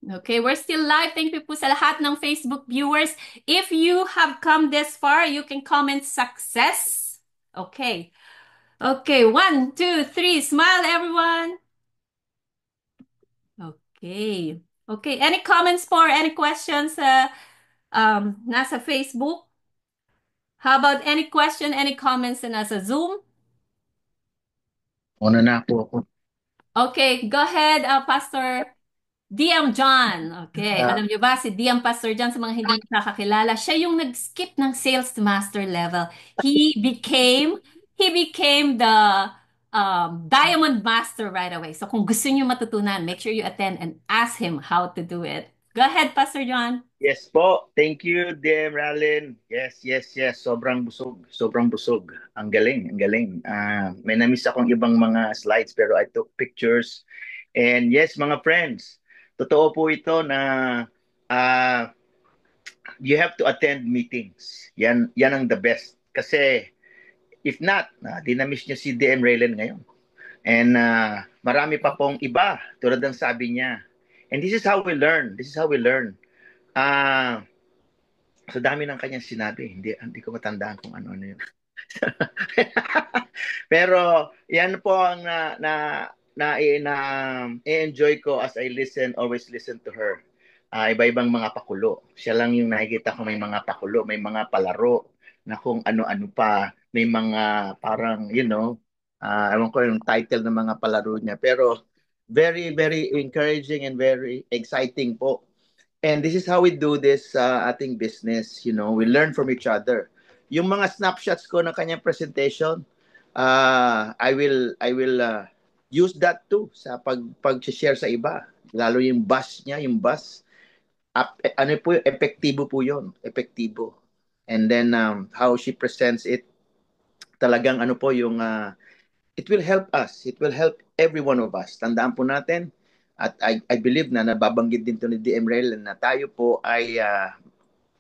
Okay, we're still live. Thank you po sa lahat ng Facebook viewers. If you have come this far, you can comment success. Okay. Okay, 1, 2, 3. Smile, everyone. Okay. Okay, any comments for any questions nasa Facebook? How about any question, any comments na nasa Zoom? Una na po ako. Okay, go ahead, Pastor DM John. Okay, Ah, alam niyo ba si DM Pastor John sa mga hindi nakakakilala, siya yung nag-skip ng sales to master level. He became he became the diamond master right away. So kung gusto niyo matutunan, make sure you attend and ask him how to do it. Go ahead, Pastor John. yes po. Thank you, DM Ralin. Yes, yes, yes. Sobrang busog. Sobrang busog. Ang galing, ang galing. May na-miss akong ibang mga slides pero I took pictures. And yes, mga friends, totoo po ito na ah, you have to attend meetings. Yan ang the best. Kasi if not, di na-miss niyo si DM Raylan ngayon. And marami pa pong iba, tulad ng sabi niya. And this is how we learn. This is how we learn. Ah, sa dami ng kanyang sinabi, hindi ko matandaan kung ano-ano yun. Pero yan po ang enjoy ko as I always listen to her. Iba-ibang mga pakulo. Siya lang yung nakikita ko may mga pakulo, may mga palaro na kung ano-ano pa, may mga parang, ewan ko yung title ng mga palaro niya. Pero very, very encouraging and very exciting po. And this is how we do this sa ating business. We learn from each other. Yung mga snapshots ko ng kanyang presentation, I will use that too sa pag-share sa iba. Lalo yung bus niya, yung bus. Ano po, epektibo po yun. Epektibo. And then how she presents it, talagang ano po yung it will help us. It will help every one of us. Tandaan po natin, at I believe na nababanggit din to ni DM Rail na tayo po ay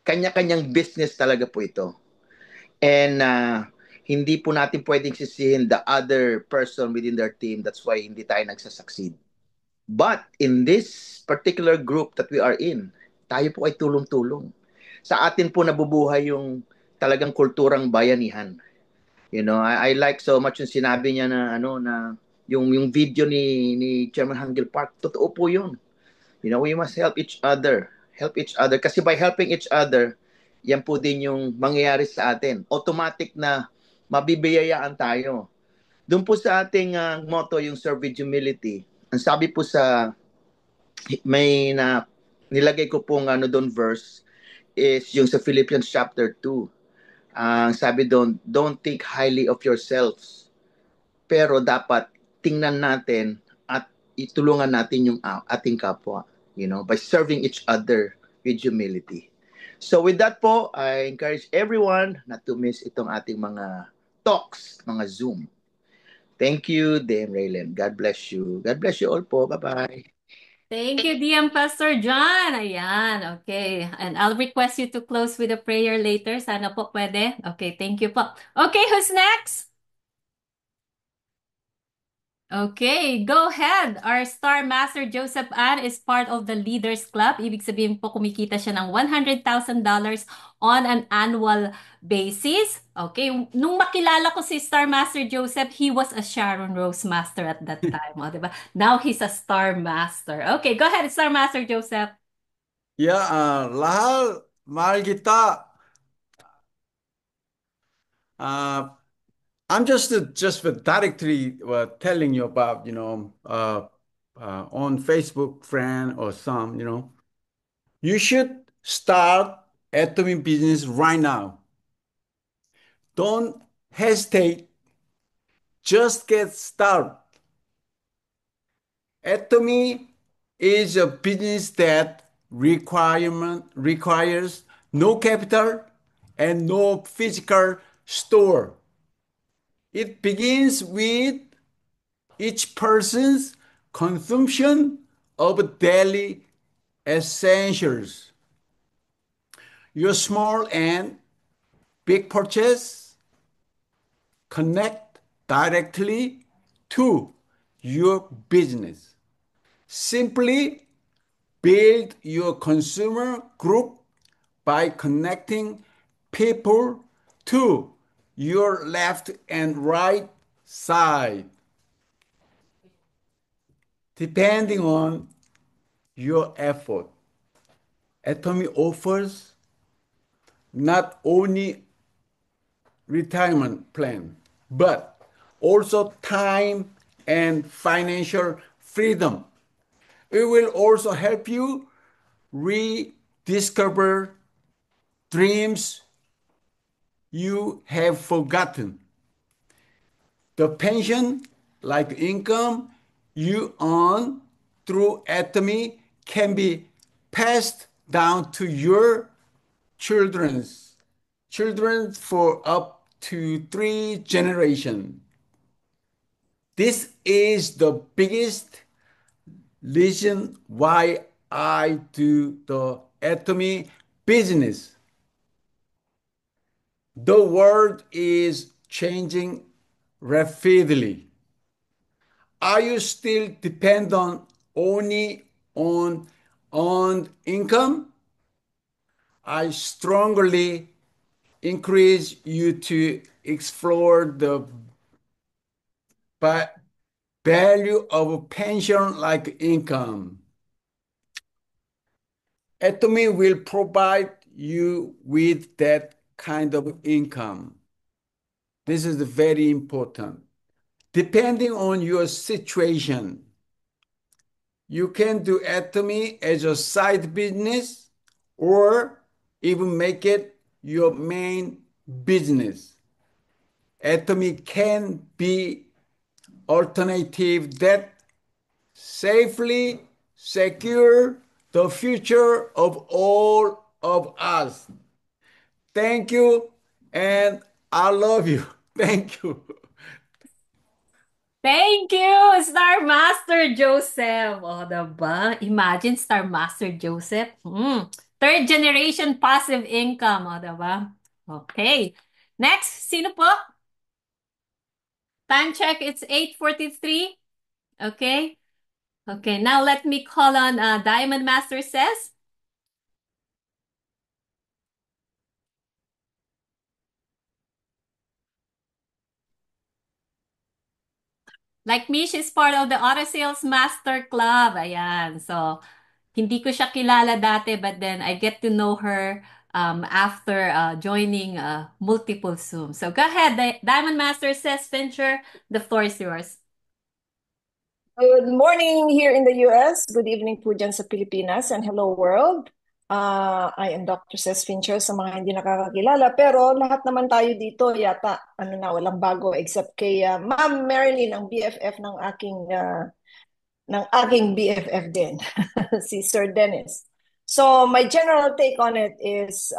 kanya-kanyang business talaga po ito. And hindi po natin pwedeng sisihin the other person within their team. That's why hindi tayo nagsasucceed. But in this particular group that we are in, tayo po ay tulong-tulong. Sa atin po nabubuhay yung talagang kulturang bayanihan. I like so much yung sinabi niya na yung video ni Chairman Hangil Park. Totoo po 'yun. We must help each other. Help each other kasi by helping each other, yan po din yung mangyayari sa atin. Automatic na mabibiyayaan tayo. Doon po sa ating motto, yung serve with humility. Ang sabi po sa may nilagay ko pong doon verse is yung sa Philippians chapter 2. Sabi doon, don't think highly of yourselves. Pero dapat tingnan natin at itulungan natin yung ating kapwa, by serving each other with humility. So with that po, I encourage everyone not to miss itong ating mga talks, mga Zoom. Thank you, Dame Raylan. God bless you. God bless you all po. Bye-bye. Thank you, DM Pastor John. Ayan, okay. And I'll request you to close with a prayer later. Sana po pwede. Okay, thank you po. Okay, who's next? Okay, go ahead. Our Star Master Joseph Ann is part of the Leaders Club. Ibig sabihin po kumikita siya ng $100,000 on an annual basis. Okay, nung makilala ko si Star Master Joseph, he was a Sharon Rose Master at that time. O, diba? Now he's a Star Master. Okay, go ahead, Star Master Joseph. Yeah, Lahal, mahal kita. I'm just directly telling you about, on Facebook friend or some, you should start atomic business right now. Don't hesitate. Just get started. Atomy is a business that requires no capital and no physical store. It begins with each person's consumption of daily essentials. Your small and big purchase connect directly to your business. Simply build your consumer group by connecting people to your left and right side, depending on your effort. Atomy offers not only retirement plan, but also time and financial freedom. It will also help you rediscover dreams you have forgotten. The pension, like income you earn through Atomy, can be passed down to your children for up to 3 generations. This is the biggest reason why I do the Atomy business. The world is changing rapidly. Are you still dependent only on income? I strongly encourage you to explore the value of pension like income. Atomy will provide you with that kind of income. This is very important. Depending on your situation, you can do Atomy as a side business or even make it your main business. Atomy can be alternative that safely secure the future of all of us. Thank you, and I love you. Thank you. Thank you, Star Master Joseph. O, diba? Imagine Star Master Joseph. Third generation passive income. O, diba? Okay. Next, sino po? Time check, it's 8:43. Okay. Okay, now let me call on Diamond Master says. Like me, she's part of the Auto Sales Master Club. Ayan. So, hindi ko siya kilala dati, but then I get to know her after joining multiple Zoom. So, go ahead. Diamond Master says, Fincher, the floor is yours. Good morning here in the US. Good evening po dyan sa Pilipinas and hello world. I am Dr. Cez Fincher sa mga hindi nakakakilala. Pero lahat naman tayo dito yata, walang bago except kay Ma'am Marilyn, ang BFF ng aking BFF din, si Sir Dennis. So my general take on it is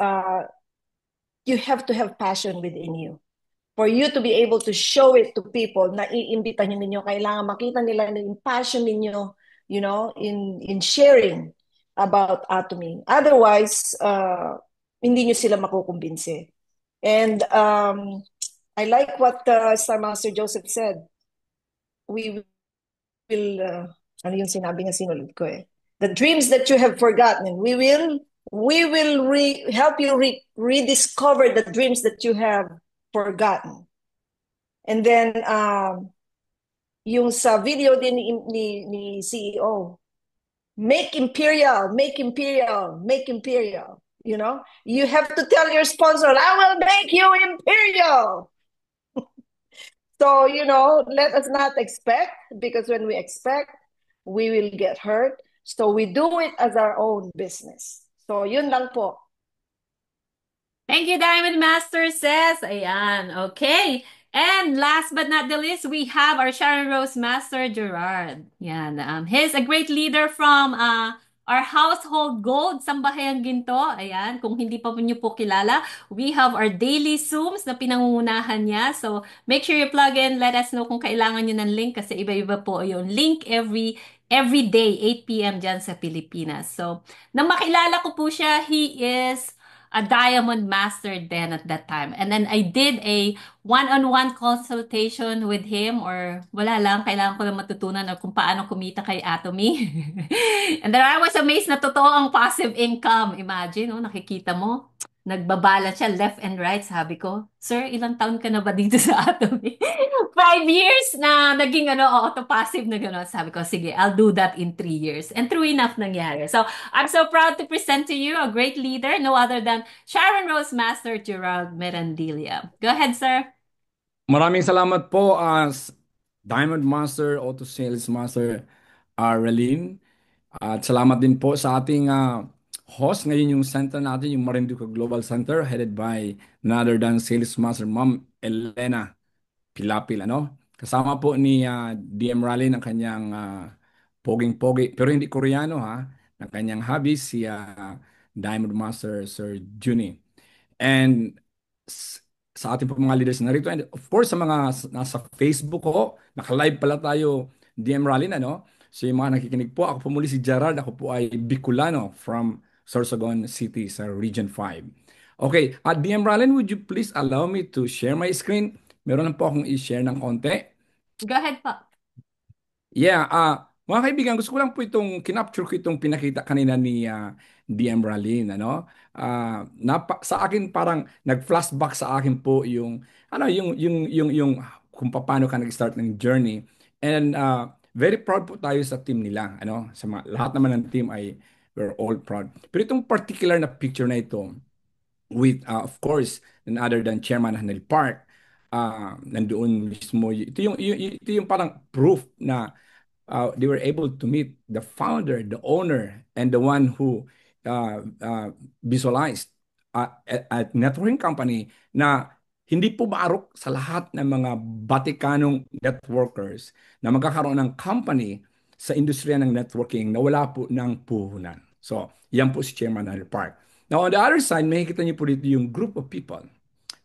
you have to have passion within you. For you to be able to show it to people, na iimbitahin ninyo, kailangan makita nila yung passion ninyo, in sharing about Atomy. Otherwise, hindi nyo sila makukumbinsi. And I like what Star Master Joseph said. We ano yung sinabi niya, sinulit ko eh. The dreams that you have forgotten, we will help you rediscover the dreams that you have forgotten. And then, yung sa video din ni CEO, make imperial, make imperial, make imperial. You know, you have to tell your sponsor, I will make you imperial. So, let us not expect, because when we expect, we will get hurt. So we do it as our own business. So yun lang po. Thank you, Diamond Master says. Ayan, okay. And last but not the least, we have our Sharon Rose Master Gerard. Yan, he's a great leader from our household gold, Sambahayan Ginto. Ayan, kung hindi pa po niyo po kilala, we have our daily Zooms na pinangungunahan niya. So make sure you plug in, let us know kung kailangan niyo ng link kasi iba-iba po yung link every day, 8 p.m. dyan sa Pilipinas. So, nang makilala ko po siya, he is a diamond master then at that time. And then I did a one-on-one consultation with him or wala lang, kailangan ko lang matutunan or kung paano kumita kay Atomy. And then I was amazed na totoo ang passive income. Imagine, nakikita mo, nagbabalance siya left and right. Sabi ko, sir, ilang taon ka na ba dito sa Atomy? 5 years na naging auto-passive na gano'n. Sabi ko, sige, I'll do that in 3 years. And true enough, nangyari. So, I'm so proud to present to you a great leader, no other than Sharon Rose Master Gerald Merandilla. Go ahead, sir. Maraming salamat po as Diamond Master, Auto Sales Master Arlene. At salamat din po sa ating host ngayon yung center natin, yung Marinduque Global Center headed by none other than Sales Master Ma'am Elena Pilapil. Kasama po ni DM Raleigh ng kanyang poging-pogi, pero hindi Koreano ng kanyang hubby si Diamond Master Sir Juni. And sa ating po mga leaders na rito. And of course, sa mga nasa Facebook ko, naka-live pala tayo, DM Ralin, So yung mga nakikinig po, ako po muli si Gerard, ako po ay Bicolano from Sorsogon City sa Region 5. Okay, at DM Ralin, would you please allow me to share my screen? Meron lang po akong i-share ng konti. Go ahead po. Yeah, mga kaibigan, gusto ko lang po kinapture ko itong pinakita kanina ni DM Ralin, sa akin parang nag-flashback sa akin po yung kung paano ka nag-start ng journey. And very proud po tayo sa team nila, sa lahat naman ng team ay we're all proud. Pero itong particular na picture na ito with of course none other than Chairman Hanel Park, nandoon mismo ito yung parang proof na they were able to meet the founder, the owner, and the one who visualized a networking company na hindi po maarok sa lahat ng mga Vaticanong networkers na magkakaroon ng company sa industriya ng networking na wala po ng puhunan. So, yan po si Chairman Hanel Park. Now, on the other side, makikita niyo po dito yung group of people.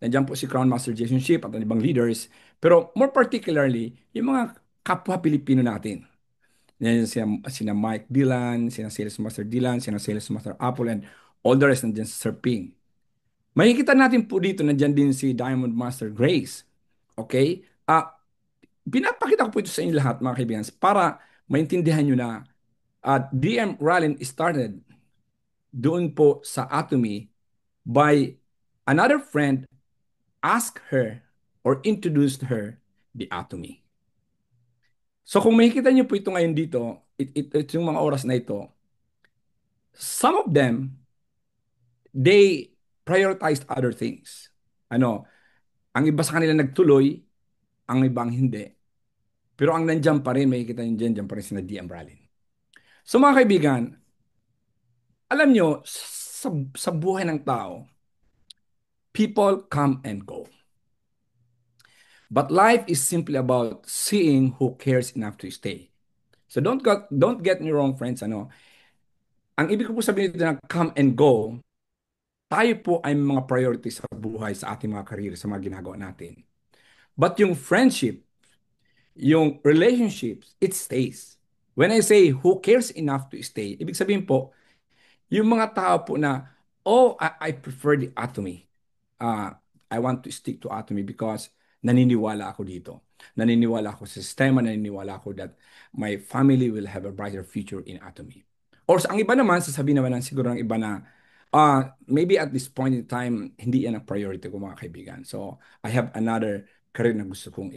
Nandiyan po si Crown Master Jason Ship at ang ibang leaders. Pero more particularly, yung mga kapwa Pilipino natin. Yan sina Mike Dylan, sina Sales Master Dylan, sina Sales Master Apple, and all the rest nandiyan sa Sir Ping. Makikita natin po dito, nandiyan din si Diamond Master Grace. Okay? Pinapakita ko po ito sa inyo lahat, mga kaibigan, para maintindihan nyo na DM Rallin started doon po sa Atomy by another friend asked her or introduced her the Atomy. So kung makikita niyo po ito ngayon dito, yung mga oras na ito, some of them, they prioritized other things. Ang iba sa kanila nagtuloy, ang ibang hindi. Pero ang nandiyan pa rin, makikita niyo dyan pa rin sina DM Rallin. So mga kaibigan, alam nyo, sa buhay ng tao, people come and go. But life is simply about seeing who cares enough to stay. So don't get me wrong, friends. Ang ibig ko po sabihin dito na come and go, tayo po ay mga priorities sa buhay, sa ating mga career, sa mga ginagawa natin. But yung friendship, yung relationships, it stays. When I say who cares enough to stay, ibig sabihin po, yung mga tao po na, I prefer the Atomy. I want to stick to Atomy because naniniwala ako dito. Naniniwala ako sa sistema, naniniwala ako that my family will have a brighter future in Atomy. Or sa ang iba naman, sasabihin naman siguro ng iba na maybe at this point in time, hindi yan ang priority ko mga kaibigan. So, I have another career na gusto kong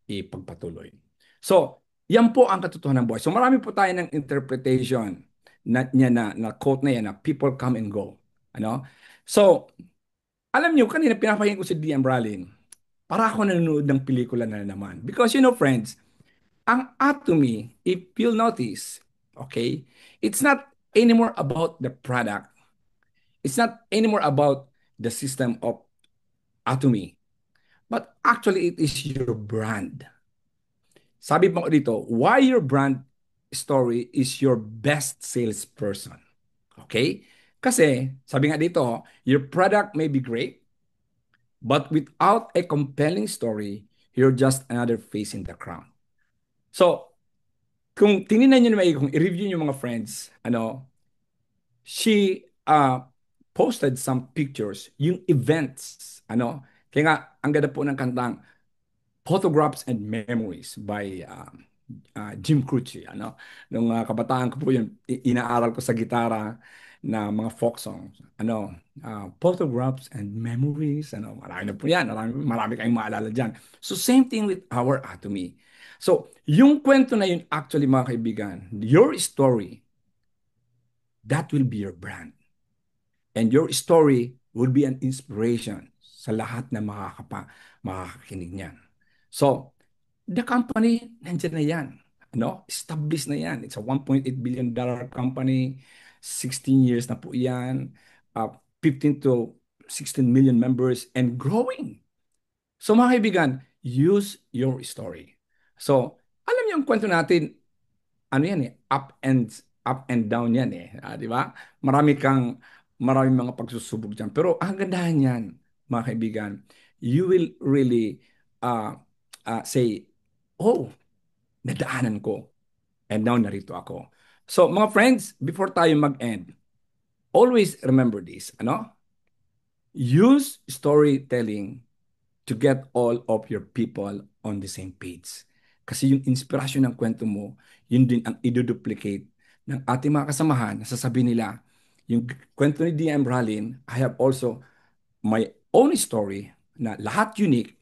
ipagpatuloy. So, yan po ang katotohanan ng buhay. So, marami po tayo ng interpretation na quote na yan na people come and go. Ano? So, alam nyo, kanina pinapakinggan ko si D.M. Bralin. Para ako nanonood ng pelikula na naman. Because friends, ang Atomy, if you'll notice, okay, it's not anymore about the product. It's not anymore about the system of Atomy. But actually, it is your brand. Sabi mo dito, why your brand story is your best salesperson. Okay? Kasi, sabi nga dito, your product may be great, but without a compelling story, you're just another face in the crown. So, kung tingnan nyo naman, kung i-review nyo mga friends, she posted some pictures, yung events, kaya nga, ang ganda po ng kantang Photographs and Memories by Jim Croce. Nung kabataan ko po yun, inaaral ko sa gitara na mga folk songs. Photographs and Memories. Marami na po yan. Marami kayong maalala dyan. So same thing with our Atomy. So yung kwento na yun actually mga kaibigan, your story, that will be your brand. And your story will be an inspiration sa lahat na makakakinig niyan. So, the company, nandiyan na yan. Established na yan. It's a $1.8 billion company. 16 years na po yan. 15 to 16 million members and growing. So mga kaibigan, use your story. So, alam niyo yung kwento natin, up and down yan di ba? Maraming mga pagsusubok dyan. Pero ang gandahan yan, mga kaibigan, you will really say, oh, nadaanan ko. And now narito ako. So, mga friends, before tayo mag-end, always remember this, Use storytelling to get all of your people on the same page. Kasi yung inspirasyon ng kwento mo, yun din ang iduduplicate ng ating mga kasamahan na sasabihin nila, yung kwento ni D.M. Bralin, I have also my own story na lahat unique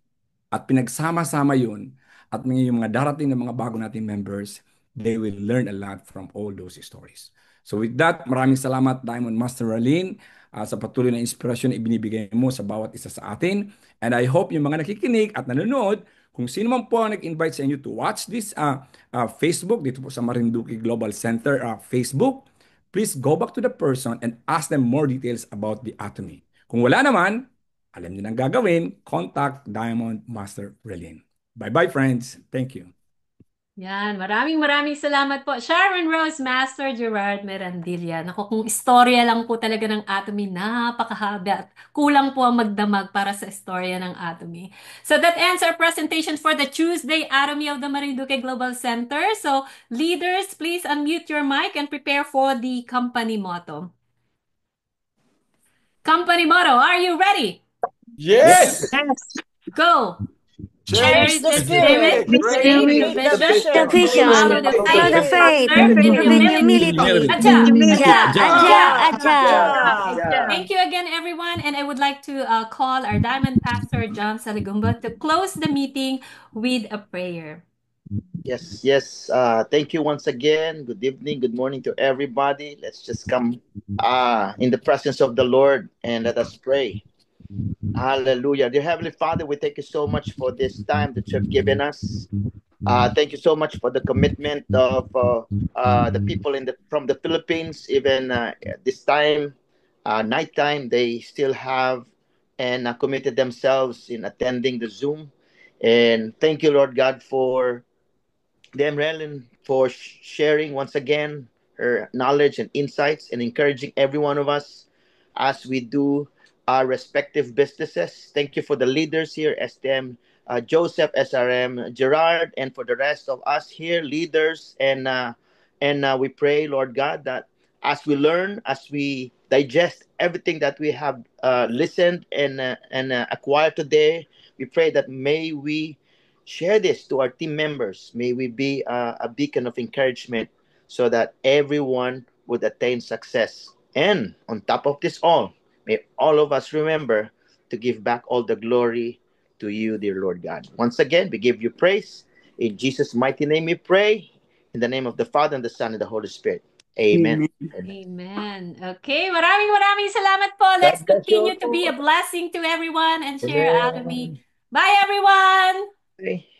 at pinagsama-sama yun at yung mga darating na mga bago nating members, they will learn a lot from all those stories. So with that, maraming salamat Diamond Master Bralin sa patuloy na inspirasyon na ibinibigay mo sa bawat isa sa atin. And I hope yung mga nakikinig at nanonood, kung sino man po ang nag-invite sa inyo to watch this Facebook, dito po sa Marinduque Global Center Facebook, please go back to the person and ask them more details about the Atomy. Kung wala naman, alam niyo nang gagawin, contact Diamond Master Bralin. Bye-bye, friends. Thank you. Yan, maraming salamat po. Sharon Rose, Master Gerard Merandilla. Naku, kung istorya lang po talaga ng Atomy, napakahaba at kulang po ang magdamag para sa istorya ng Atomy. So that ends our presentation for the Tuesday Atomy of the Marinduque Global Center. So leaders, please unmute your mic and prepare for the company motto. Company motto, are you ready? Yes! Go! Cherish the spirit, create the vision, follow the faith, serve with humility. Thank you again, everyone. And I would like to call our Diamond Pastor, John Saligumba, to close the meeting with a prayer. Yes. Thank you once again. Good evening, good morning to everybody. Let's just come in the presence of the Lord and let us pray. Hallelujah. Dear Heavenly Father, we thank you so much for this time that you have given us. Thank you so much for the commitment of the people from the Philippines. Even this time, nighttime, they still have and committed themselves in attending the Zoom. And thank you, Lord God, for them, Relin, for sharing once again her knowledge and insights and encouraging every one of us as we do our respective businesses. Thank you for the leaders here, STM, Joseph, SRM, Gerard, and for the rest of us here, leaders. And we pray, Lord God, that as we learn, as we digest everything that we have listened and acquired today, we pray that may we share this to our team members. May we be a beacon of encouragement so that everyone would attain success. And on top of this all, may all of us remember to give back all the glory to you, dear Lord God. Once again, we give you praise. In Jesus' mighty name we pray. In the name of the Father, and the Son, and the Holy Spirit. Amen. Amen. Amen. Amen. Okay, maraming salamat po. Let's God bless you continue to be a all. blessing to everyone and share Amen. Atomy. Bye, everyone! Bye.